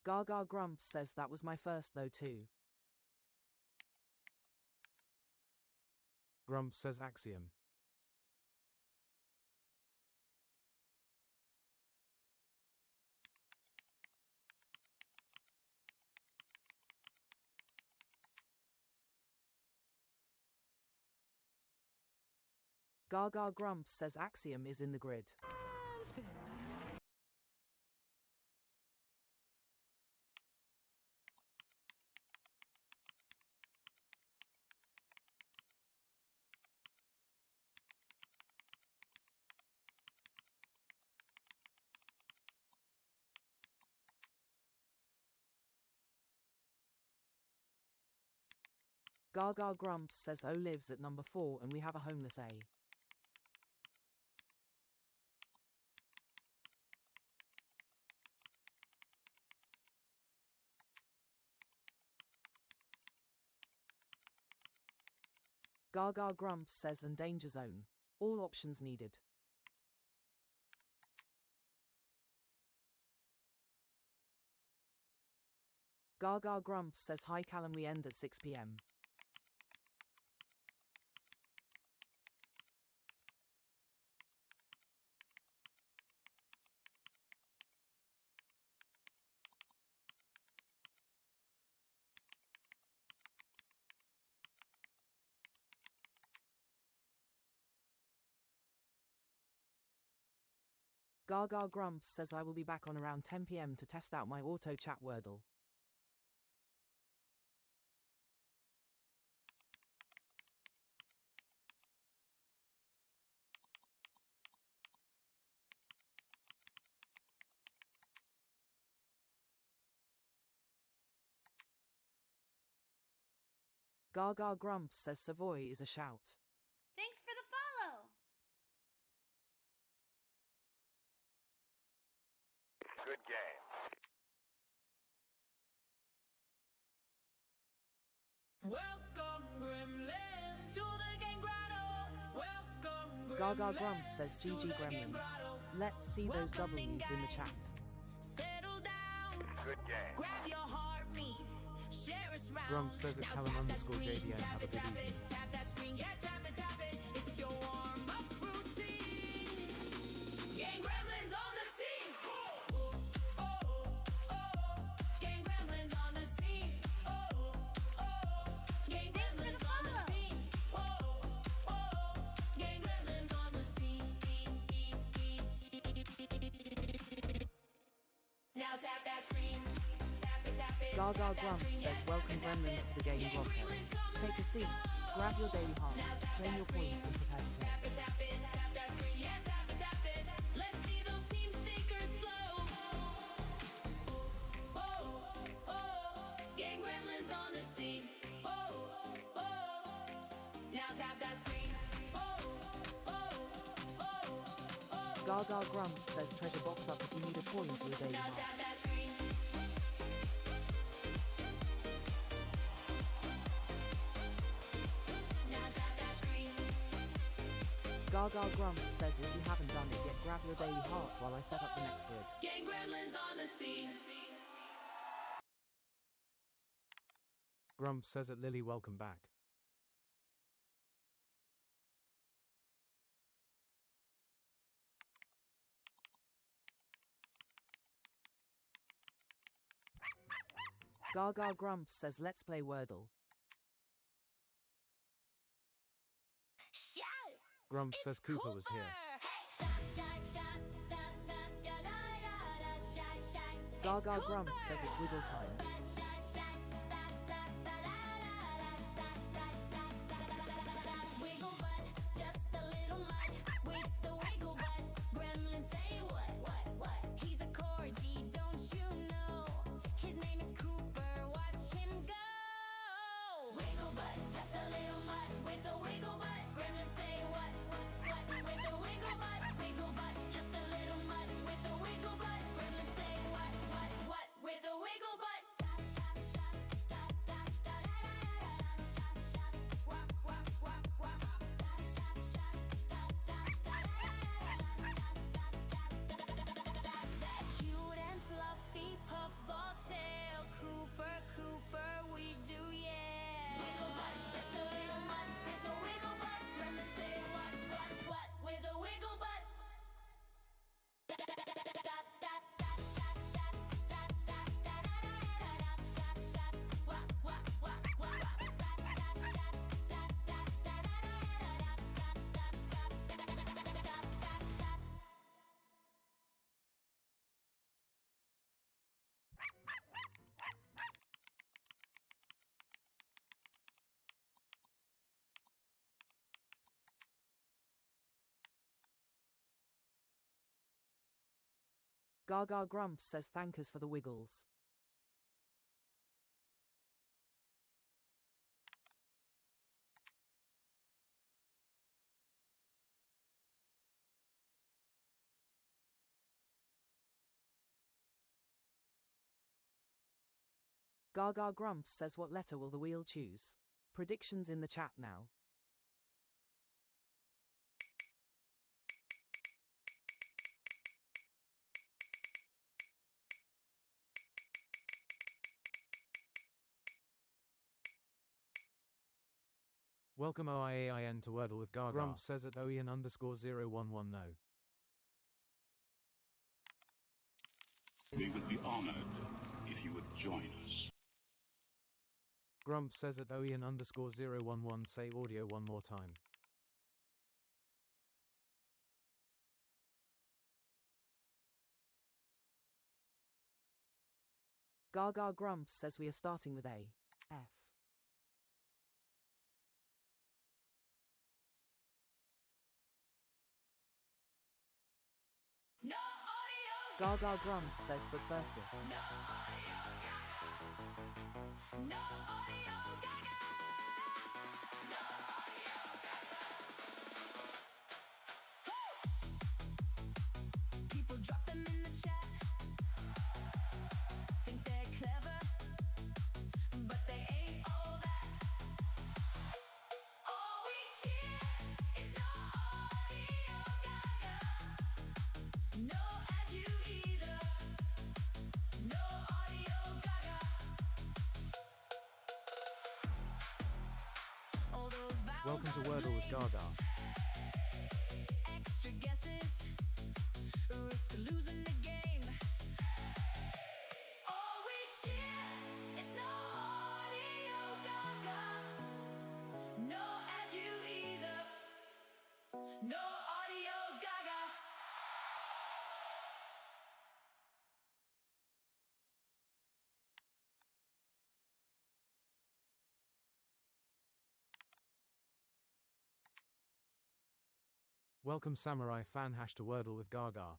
Gaga Grumps says that was my first though too. Grumps says axiom. Gaga Grumps says axiom is in the grid. Gaga Grumps says O lives at number 4 and we have a homeless A. Gaga Grumps says and danger zone. All options needed. Gaga Grumps says hi Callum, we end at 6 p.m. Gaga Grumps says I will be back on around 10 p.m. to test out my auto chat Wordle. Gaga Grumps says Savoy is a shout. Thanks for the follow. Good game. Welcome, Gremlin, to the game grotto. Welcome, Gaga Grumps says GG Gremlins. Let's see those W's in the chat. Settle down. Good game. Grab your heartbeat. Share us round. Grumps says it Now Callum tap that underscore screen, JDN. tap Have a it, good tap evening. it, tap that screen, yeah, tap it, tap it. It's your warm-up routine. Gang Gremlins on the scene. Gang Gremlins on the scene. Gang Gremlins on the scene. Gang Gremlins on the scene. Now tap that screen. Tap it, tap it. Gaga tap that Grumps screen, says yeah, welcome tap it, Gremlins tap to the it. game Gang grotto. Gremlins come Take a seat, grab your daily heart, claim your points and prepare to play. Tap it, tap that screen, yeah, tap it. Let's see those team stickers flow. Gang Gremlins on the scene. Now tap that screen. Gaga Grumps says treasure box up if you need a coin for your daily Now heart. tap that screen. Now tap that screen. Gaga Grumps says if you haven't done it yet, grab your daily heart while I set up the next grid. Gang Gremlins on the scene. Grumps says it Lily, welcome back. Gaga Grumps says let's play Wordle. Shout! Grumps says Cooper was here. Gaga Grumps says it's wiggle time. Wiggle butt, just a little mud with the wiggle butt. Gremlin say what? He's a corgi, don't you know? His name is Cooper, watch him go. Wiggle butt, just a little mud with the wiggle butt. Gremlin say what? With the wiggle butt, just a little mud with the wiggle butt. Gremlin say what? With the wiggle butt. Gaga Grumps says thank us for the wiggles. Gaga Grumps says what letter will the wheel choose? Predictions in the chat now. Welcome OIAIN to Wordle with Gaga. Grumps says at OEN_011 no. We would be honored if you would join us. Grumps says at OEN_011 say audio one more time. Gaga Grumps says we are starting with A. F. No audio. Gaga Grumps says but first this. No audio, Gaga. No audio, Gaga. No audio, Gaga. People drop them in the chat. Think they're clever, but they ain't all that. All we cheer is no audio, Gaga. No ad you either. No audio, Gaga. All those vowels Welcome to are Wordle with bling. Gaga. Extra guesses, risk losing the game. All we cheer is no audio, Gaga. No ad you either. No audio, Gaga. Welcome Samurai fan # to Wordle with Gaga.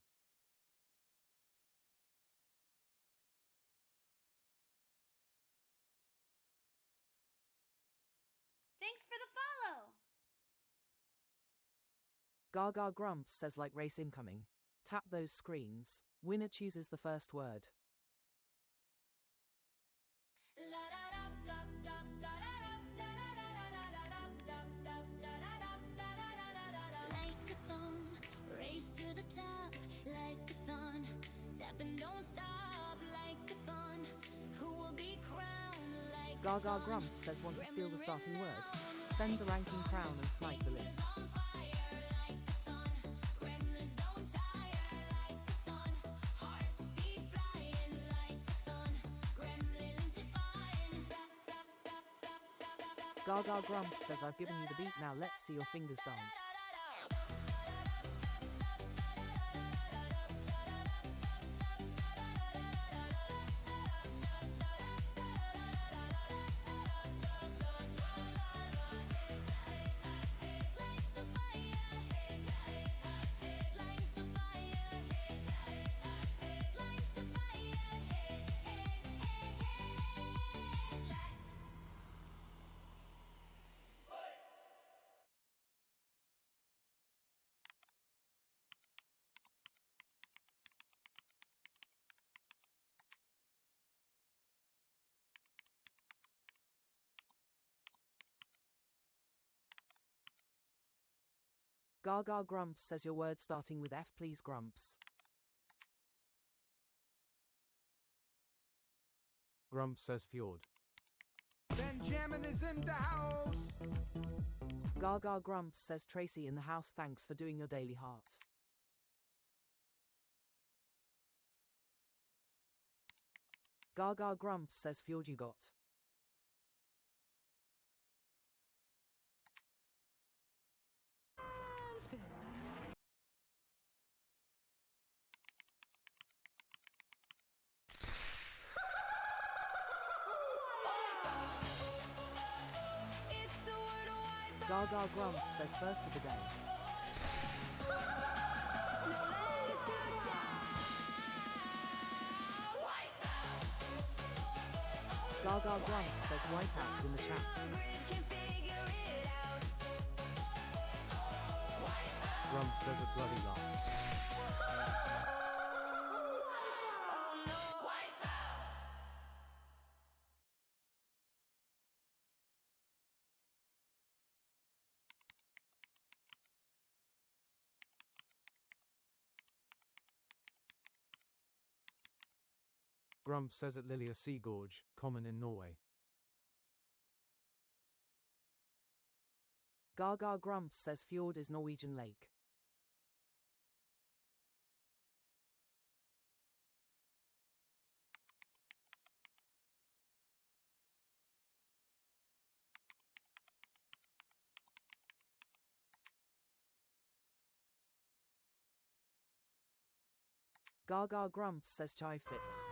Thanks for the follow. Gaga Grumps says like race incoming. Tap those screens. Winner chooses the first word. Like-a-thon, race to the top. Like-a-thon, tap and don't stop. Like-a-thon, who will be crowned? Like-a-thon, Gaga Grumps says want to steal the starting word. Send the ranking crown and snipe the list. on fire. Like-a-thon, gremlins don't tire. Like-a-thon, hearts be flying. Like-a-thon, gremlins defying. Gaga Grumps says I've given you the beat, now let's see your fingers dance. Lights the fire. Lights the fire. Lights the fire. Gaga Grumps says your word starting with F please Grumps. Grumps says fjord. Benjamin is in the house. Gaga Grumps says Tracy in the house, thanks for doing your daily heart. Gaga Grumps says fjord you got. It's a Wordle wide Gaga Grumps says first of the day. no letters to shine. Gaga Grumps says wipeouts in the chat. Grumps says a bloody lot. Grumps says at Lilia Sea Gorge, common in Norway. Gaga Grumps says fjord is Norwegian lake. Gaga Grumps says chai fits.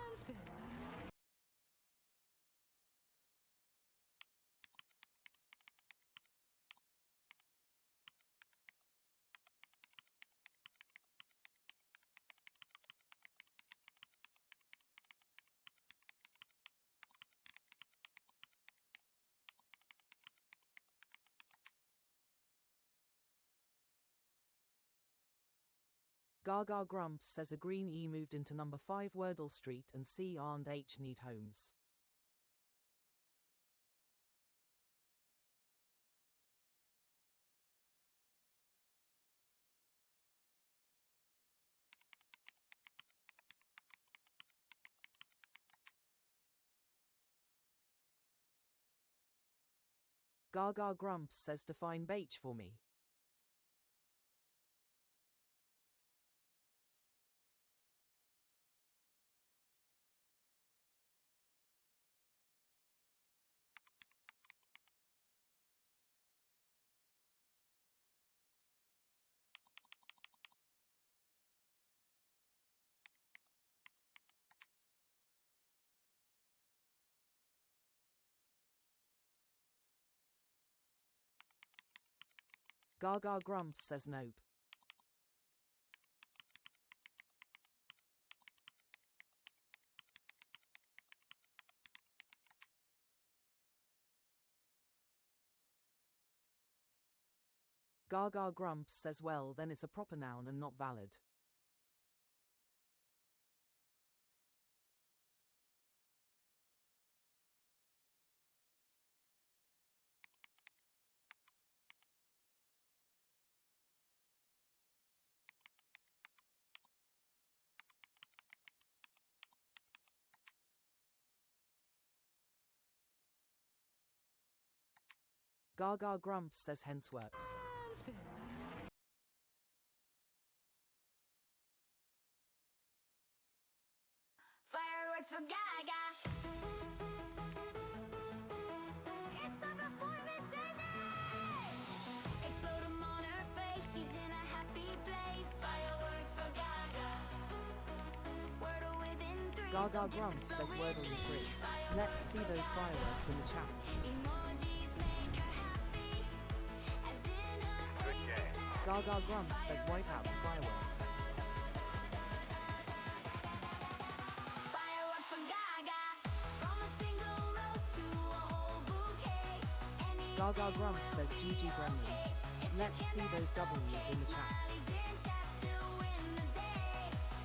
Gaga Grumps says a green E moved into number 5 Wordle Street and C and H need homes. Gaga Grumps says define beach for me. Gaga Grumps says nope. Gaga Grumps says well then it's a proper noun and not valid. Gaga Grumps says hence works. Fireworks for Gaga. It's a performance and explode 'em on her face. She's in a happy place. Fireworks for Gaga. Wordle within 3. Gaga Grumps says Wordle in 3. Let's see those fireworks in the chat. Emojis make her happy. As in her face. Gaga Grumps says wipeouts fireworks. Fireworks for Gaga. From a single rose to a whole bouquet. Gaga Grumps says GG Gremlins. Let's see those W's in the chat.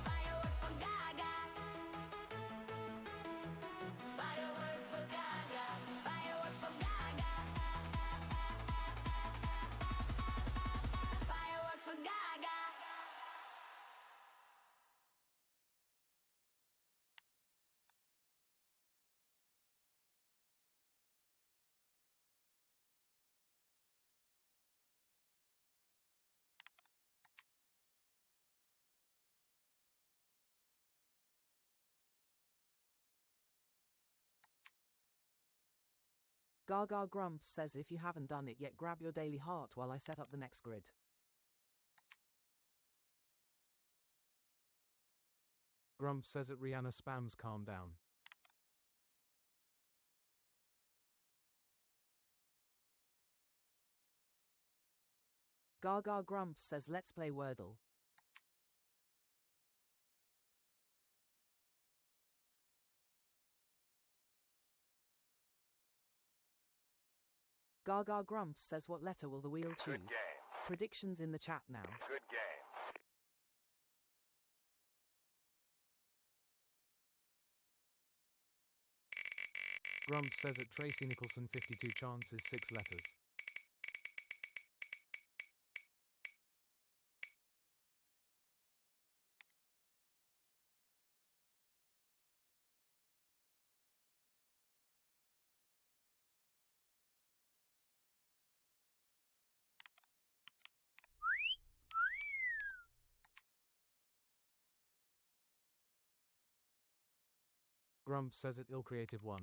Fireworks for Gaga. Fireworks for Gaga. Fireworks for Gaga. Fireworks for Gaga. Gaga Grumps says if you haven't done it yet grab your daily heart while I set up the next grid. Grumps says at Rihanna spams calm down. Gaga Grumps says let's play Wordle. Gaga Grumps says what letter will the wheel choose? Good game. Predictions in the chat now. Good game. Grumps says at Tracy Nicholson 52 chances 6 letters. Grumps says at Ill Creative 1.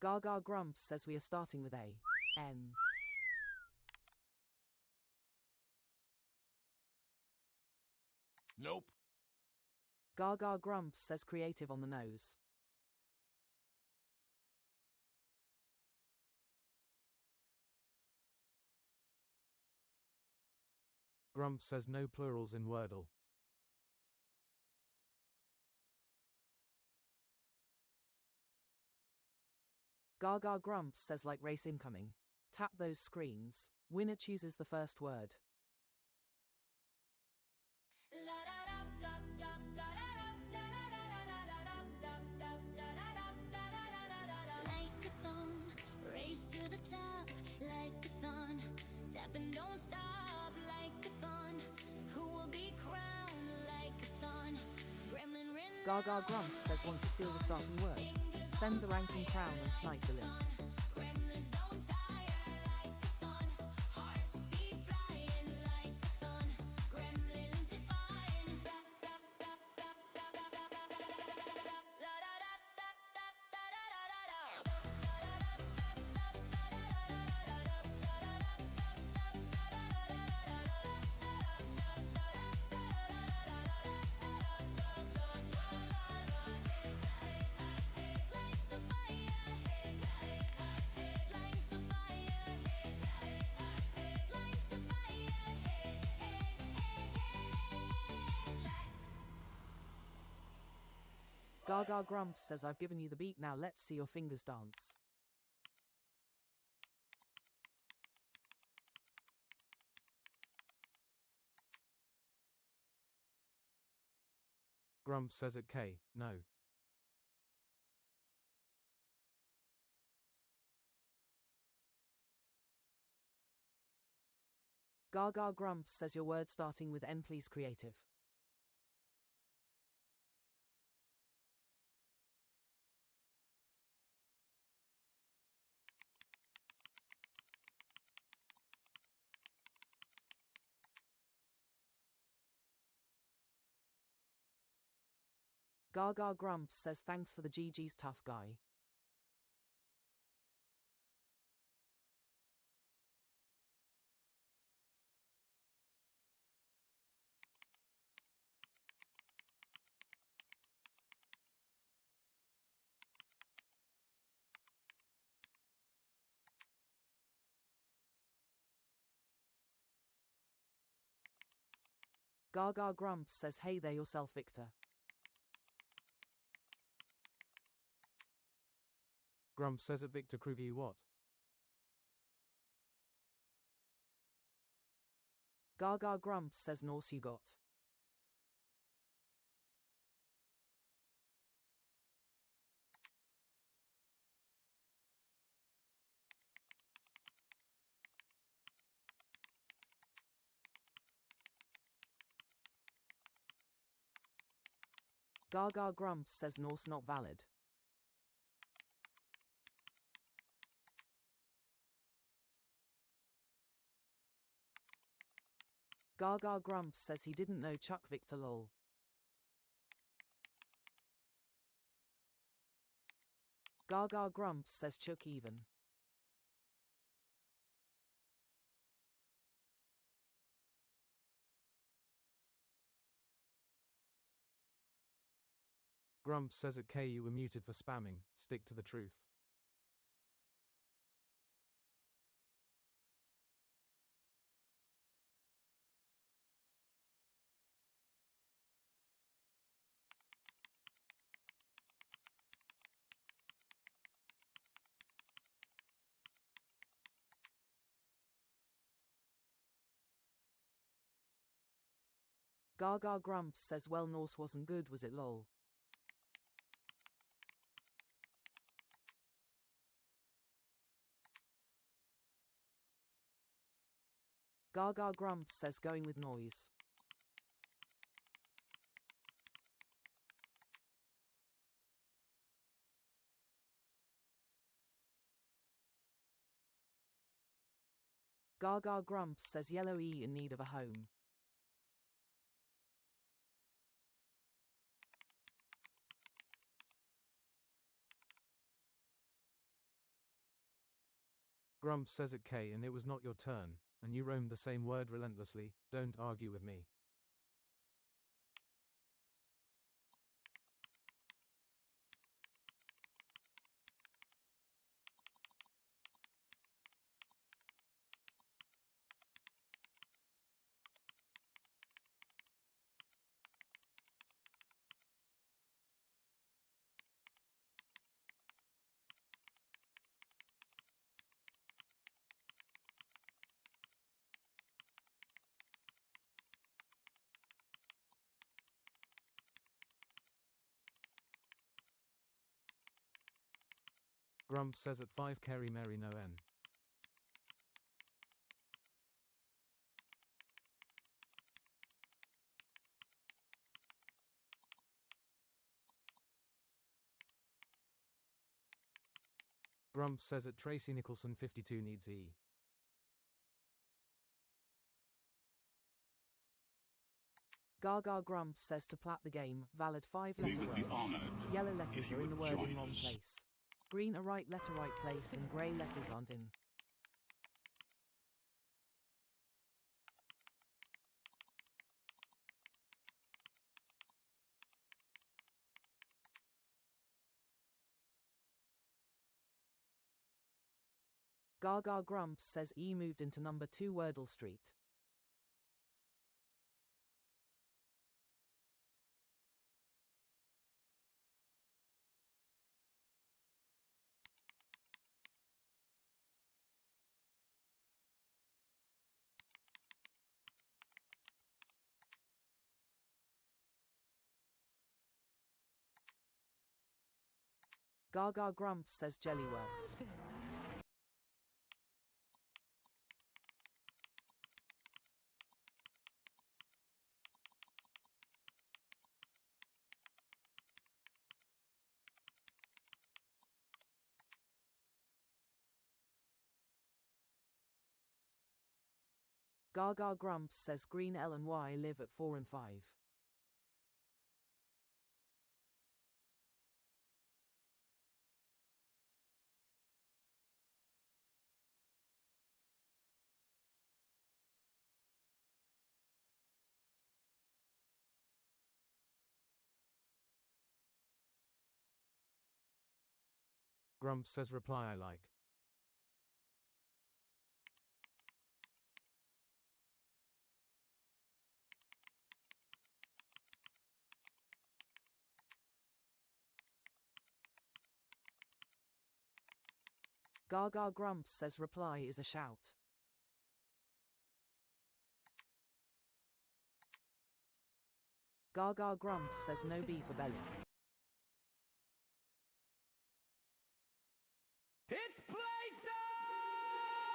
Gaga Grumps says we are starting with A. N. Nope. Gaga Grumps says creative on the nose. Grumps says no plurals in Wordle. Gaga Grumps says like race incoming. Tap those screens. Winner chooses the first word. Like a thon, race to the top. Like a thon, tap and don't stop. Like a thon, who will be crowned? Like a thon, gremlin written. Gaga Grumps says want to steal the starting word. Send the ranking crown and snipe the list. Gremlins don't tire like a thon. Hearts beat flying like a thon. Gremlins defying. Lights the fire. Lights the fire. Lights the fire. Gaga Grumps says I've given you the beat, now let's see your fingers dance. Grumps says at K. No. Gaga Grumps says your word starting with N, please creative. Gaga Grumps says thanks for the GG's, tough guy. Gaga Grumps says hey there yourself, Victor. Grumps says at Victor Kruger what? Gaga Grumps says Norse you got. Gaga Grumps says Norse not valid. Gaga Grumps says he didn't know Chuck Victor lol. Gaga Grumps says Chuck even. Grumps says at K you were muted for spamming. Stick to the truth. Gaga Grumps says well Norse wasn't good was it lol. Gaga Grumps says going with noise. Gaga Grumps says yellow E in need of a home. Grumps says it K and it was not your turn, and you roamed the same word relentlessly, don't argue with me. Grumps says at 5 Kerry Mary no N. Grumps says that Tracy Nicholson 52 needs E. Gaga Grumps says to plat the game, valid 5-letter We would be words. honored Yellow if letters you are in the would word in join wrong us. place. Green are right letter right place and grey letters aren't in. Gaga Grumps says E moved into number 2 Wordle Street. Gaga Grumps says jelly works. Gaga Grumps says green L and Y live at 4 and 5. Grumps says reply I like. Gaga Grumps says reply is a shout. Gaga Grumps says no B for belly. It's playtime!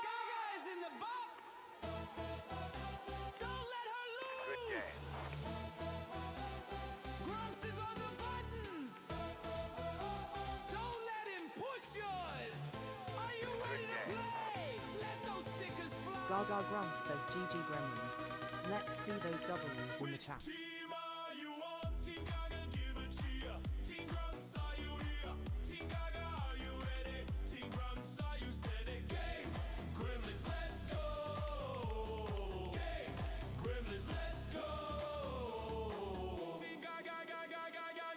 Gaga is in the box! Don't let her lose! Good game. Grumps is on the buttons! Don't let him push yours! Are you ready to play? Let those stickers fly! Gaga Grumps says GG Gremlins. Let's see those W's in the chat. Team are you on? Team Gaga, give a cheer. Team Grumps, are you here? Team Gaga, are you ready? Team Grumps, are you steady? Game, Gremlins, let's go! Game, Gremlins, let's go! Team Gaga, Gaga, Gaga,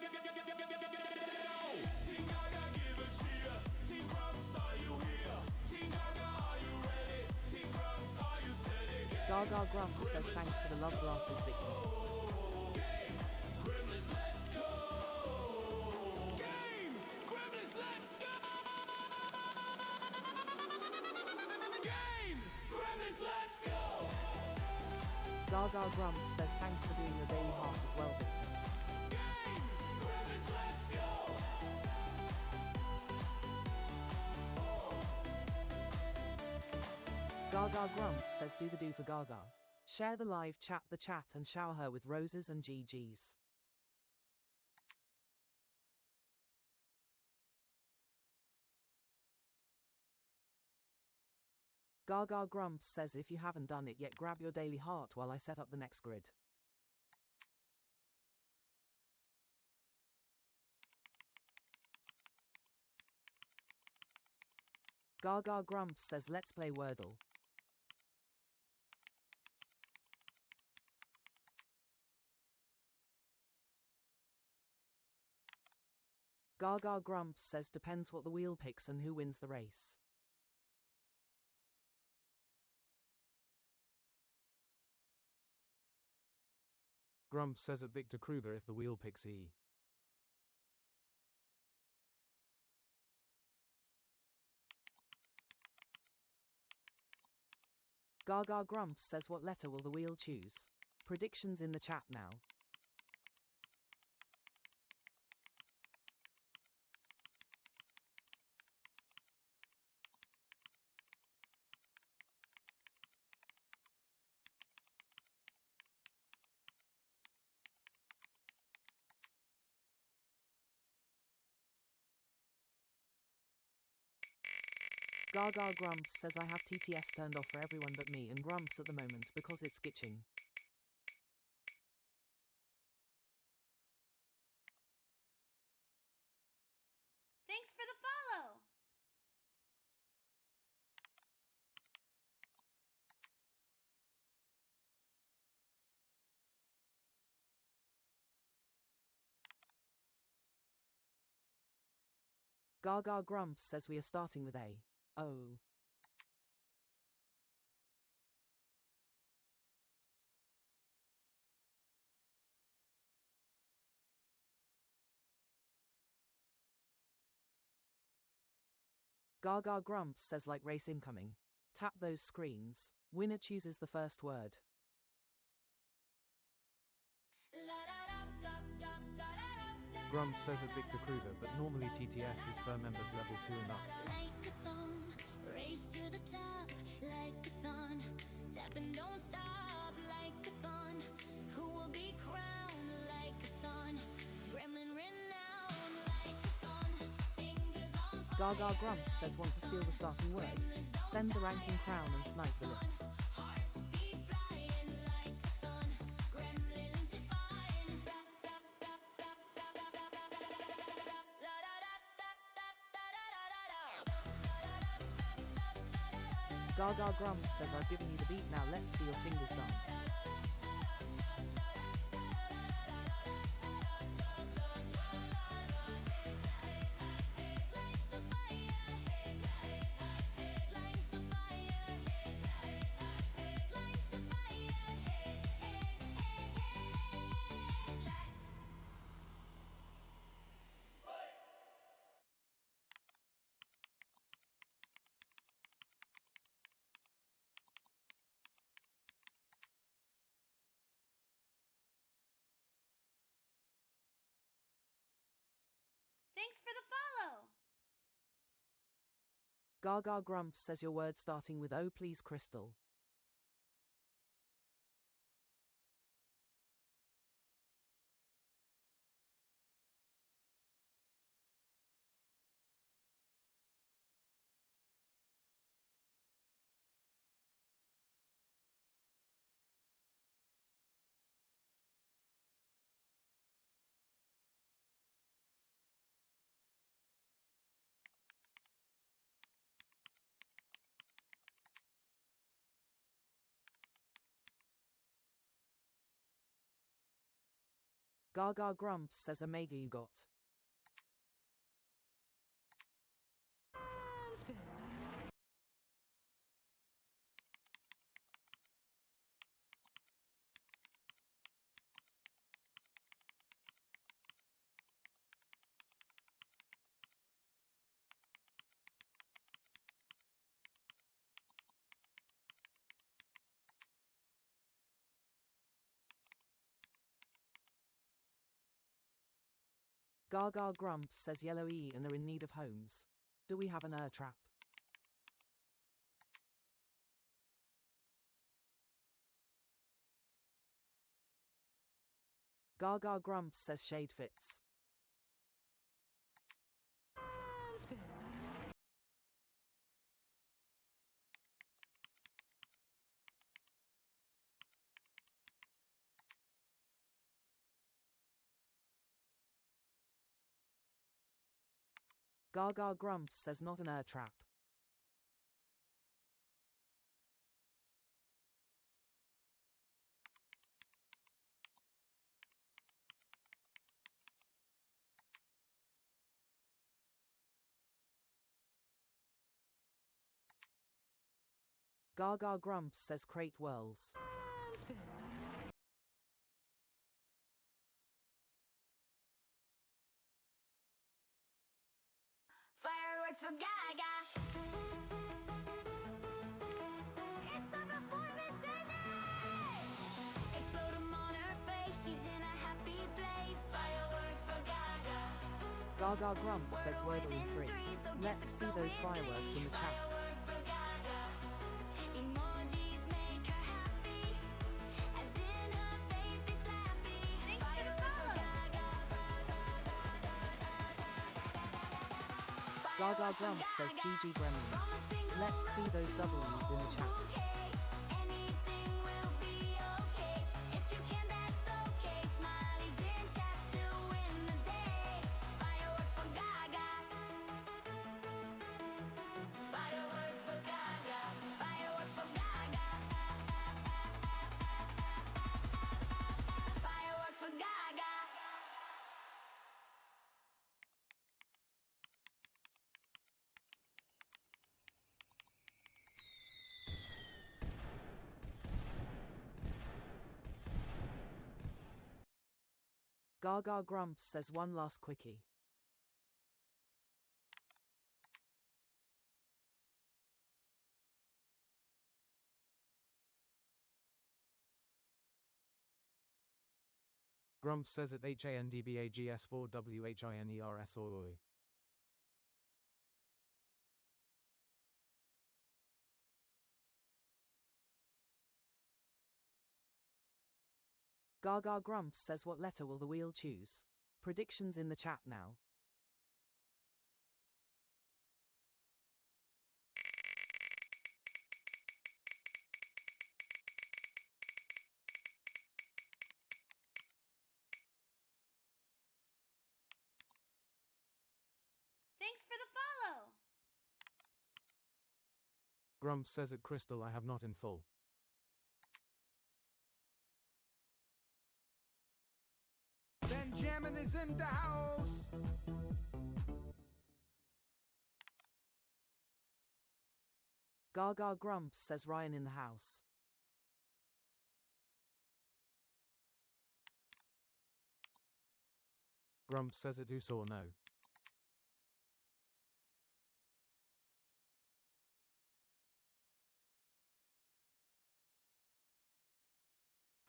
Team Gaga, give a cheer. Team Grumps, are you here? Team Gaga, are you ready? Team Grumps, are you steady? Gaga Grumps says thanks for the love glasses Vicky. Gremlins, let's go! Game! Gremlins, let's go! Game! Gremlins, let's go! Gaga Grumps says thanks for doing your daily heart as well, Victor. Gaga Grumps says do the do for Gaga. Share the live chat the chat and shower her with roses and GGs. Gaga Grumps says if you haven't done it yet, grab your daily heart while I set up the next grid. Gaga Grumps says let's play Wordle. Gaga Grumps says depends what the wheel picks and who wins the race. Grumps says at Victor Kruger if the wheel picks E. Gaga Grumps says what letter will the wheel choose? Predictions in the chat now. Gaga Grumps says I have TTS turned off for everyone but me and Grumps at the moment because it's glitching. Thanks for the follow! Gaga Grumps says we are starting with A. Oh. Gaga Grumps says like race incoming. Tap those screens. Winner chooses the first word. Grumps says at Victor Kruger, but normally TTS is for members level 2 and up. Like a thon, race to the top, like a thon, tap and don't stop, like a thon, who will be crowned, like a thon, gremlin renowned, like a thon, fingers on fire. Gaga Grumps says want to steal the starting word. Send the ranking crown and snipe the list. Hearts be flying like a thon, gremlins defying. Gaga Grumps says I've given you the beat, now let's see your fingers dance. Thanks for the follow! Gaga Grumps says your word starting with O please Crystal. Gaga Grumps says Omega you got. Gaga Grumps says Yellow E and are in need of homes. Do we have an air trap? Gaga Grumps says Shade fits. Gaga Grumps says not an air trap. Gaga Grumps says crate whirls. Fireworks for Gaga. It's a performance and explode 'em on her face. She's in a happy place. Fireworks for Gaga. Gaga Grumps says Wordle in 3. Let's see those fireworks in the chat. Fireworks for Gaga. Emojis make her happy. As in her face they slappy. Thanks for the follow. Gaga Grumps says GG Gremlins. Let's see those W's in the chat. Anything will be okay. If you can, that's okay. Smileys in chat still win the day. Fireworks for Gaga. Fireworks for Gaga. Fireworks for Gaga. Fireworks for Gaga. Gaga Grumps says one last quickie. Grumps says at HANDBAGS4WHINERS OI. Gaga Grumps says what letter will the wheel choose? Predictions in the chat now. Thanks for the follow. Grumps says at Crystal I have not in full. Benjamin is in the house. Gaga Grumps says Ryan in the house. Grumps says it who saw no.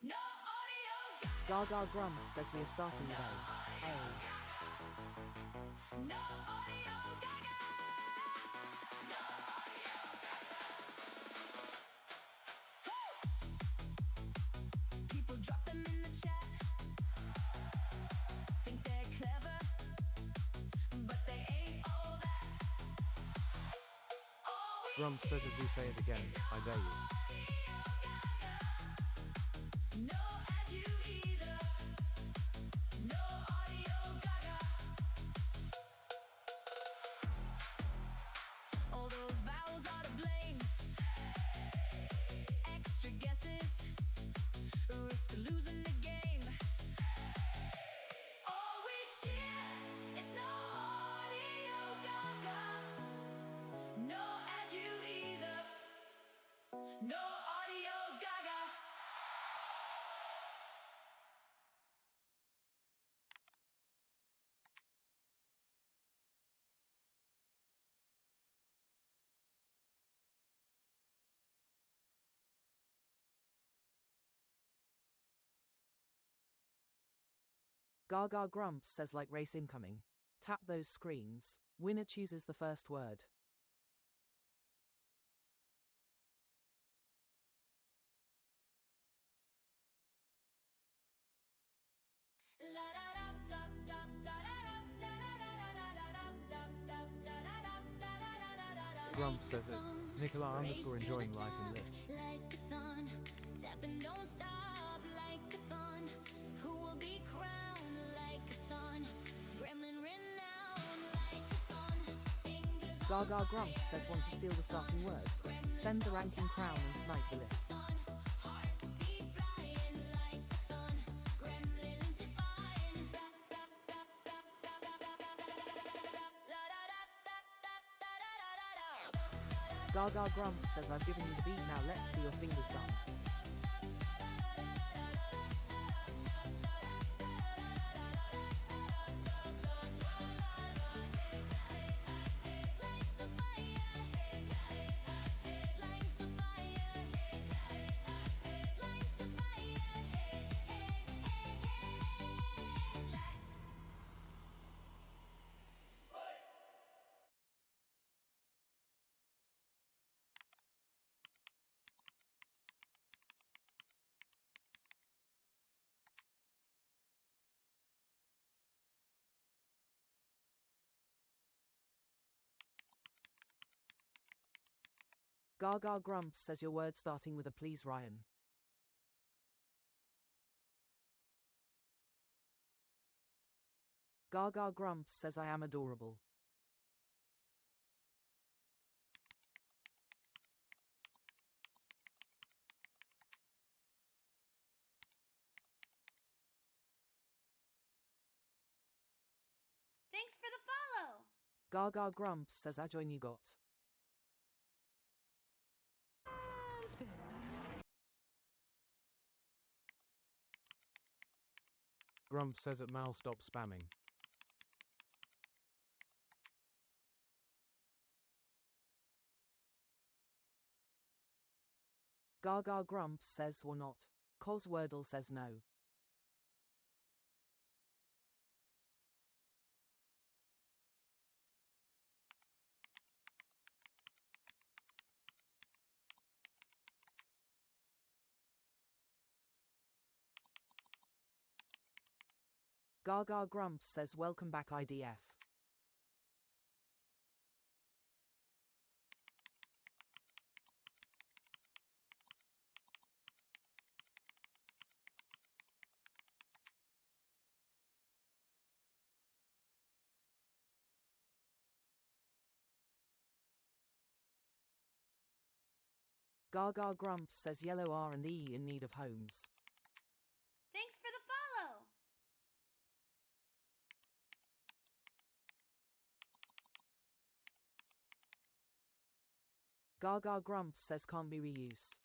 No audio. Gaga Grumps says we are starting with A. No audio. Gaga. No audio. People drop them in the chat. Think they're clever, but they ain't all that. Grumps says it who say it again, I dare you. No ad you either. No audio Gaga. All those vowels are to blame. Extra guesses. Risk losing the game. All we cheer is no audio Gaga. No ad you either. No Gaga Grumps says like race incoming. Tap those screens. Winner chooses the first word. Grumps says it. Nicola underscore enjoying life and live. Like a thun, tapping don't stop like a thun. Who will be crowned like a thun? Gremlin renowned like a thun. Fingers on Gaga Grumps says want to steal the starting word. Send the ranking crown and snipe the list. hearts be flying like a thun. Gremlins defying. Gaga Grumps says I've given you the beat, now let's see your fingers dance. Gaga Grumps says your word starting with a please, Ryan. Gaga Grumps says I am adorable. Thanks for the follow. Gaga Grumps says I join you got. Grumps says at Mal stop spamming. Gaga Grumps says or not. Cos Wordle says no. Gaga Grumps says welcome back IDF. Gaga Grumps says yellow R&E in need of homes. Thanks for the follow. Gaga Grumps says can't be reuse.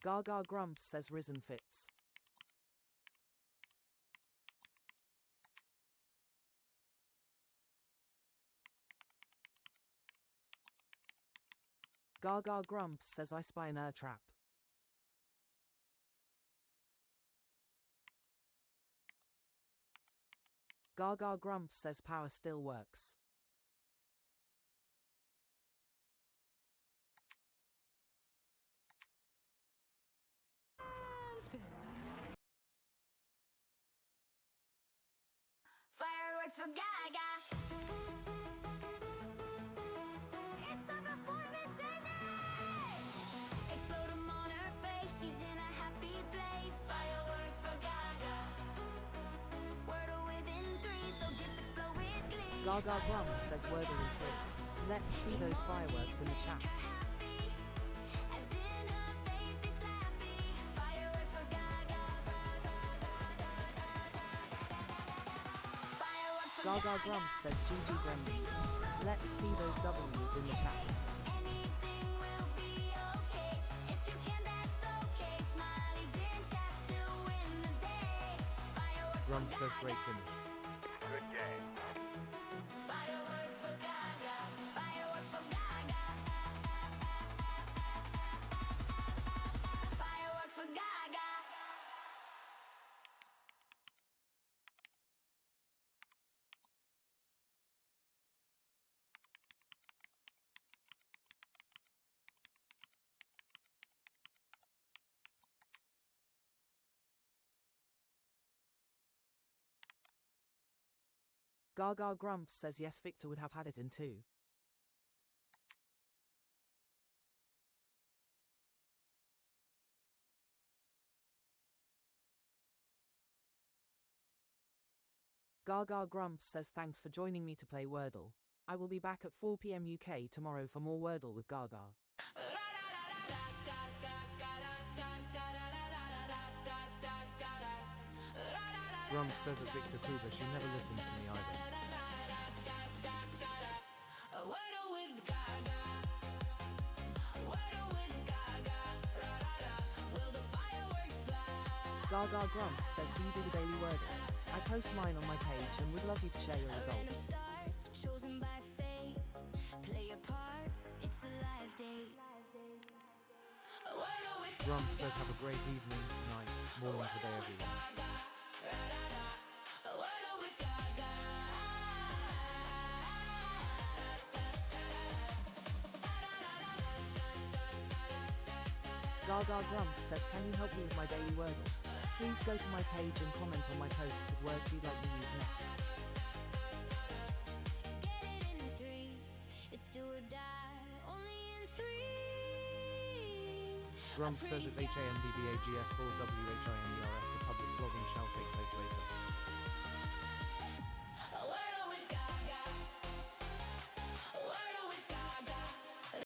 Gaga Grumps says risen fits. Gaga Grumps says I spy an air trap. Gaga Grumps says power still works. Fireworks for Gaga. It's a performance night. Explode 'em on her face. She's in a happy place. Fireworks for Gaga. Wordle within 3, so gifts explode with glee. Gaga Grumps says Wordle in 3. Let's see those fireworks in the chat. As in her face they slappy. Fireworks for Gaga. Fireworks for Gaga Grumps says GG Gremlins. Let's see those W's in the chat. Anything will be okay. If you can, that's okay. Smileys in chat still win the day. Fireworks for Grumps says great Gaga. finish. Gaga Grumps says yes, Victor would have had it in 2. Gaga Grumps says thanks for joining me to play Wordle. I will be back at 4 p.m. UK tomorrow for more Wordle with Gaga. Grumps says at Victor Kruger she never listens to me either. Wordle with Gaga. Wordle with Gaga. Will the fireworks fly? Gaga Grumps says do you do the daily Wordle? I post mine on my page and would love you to share your results. Chosen by fate, play a part, it's a live date. Grumps says have a great evening, night, morning, today everyone. Gaga Grumps says can you help me with my daily Wordle? Please go to my page and comment on my posts with words you'd like me to use next. Get it in 3, it's do or die, only in 3. Grumps says at HANDBAGS4W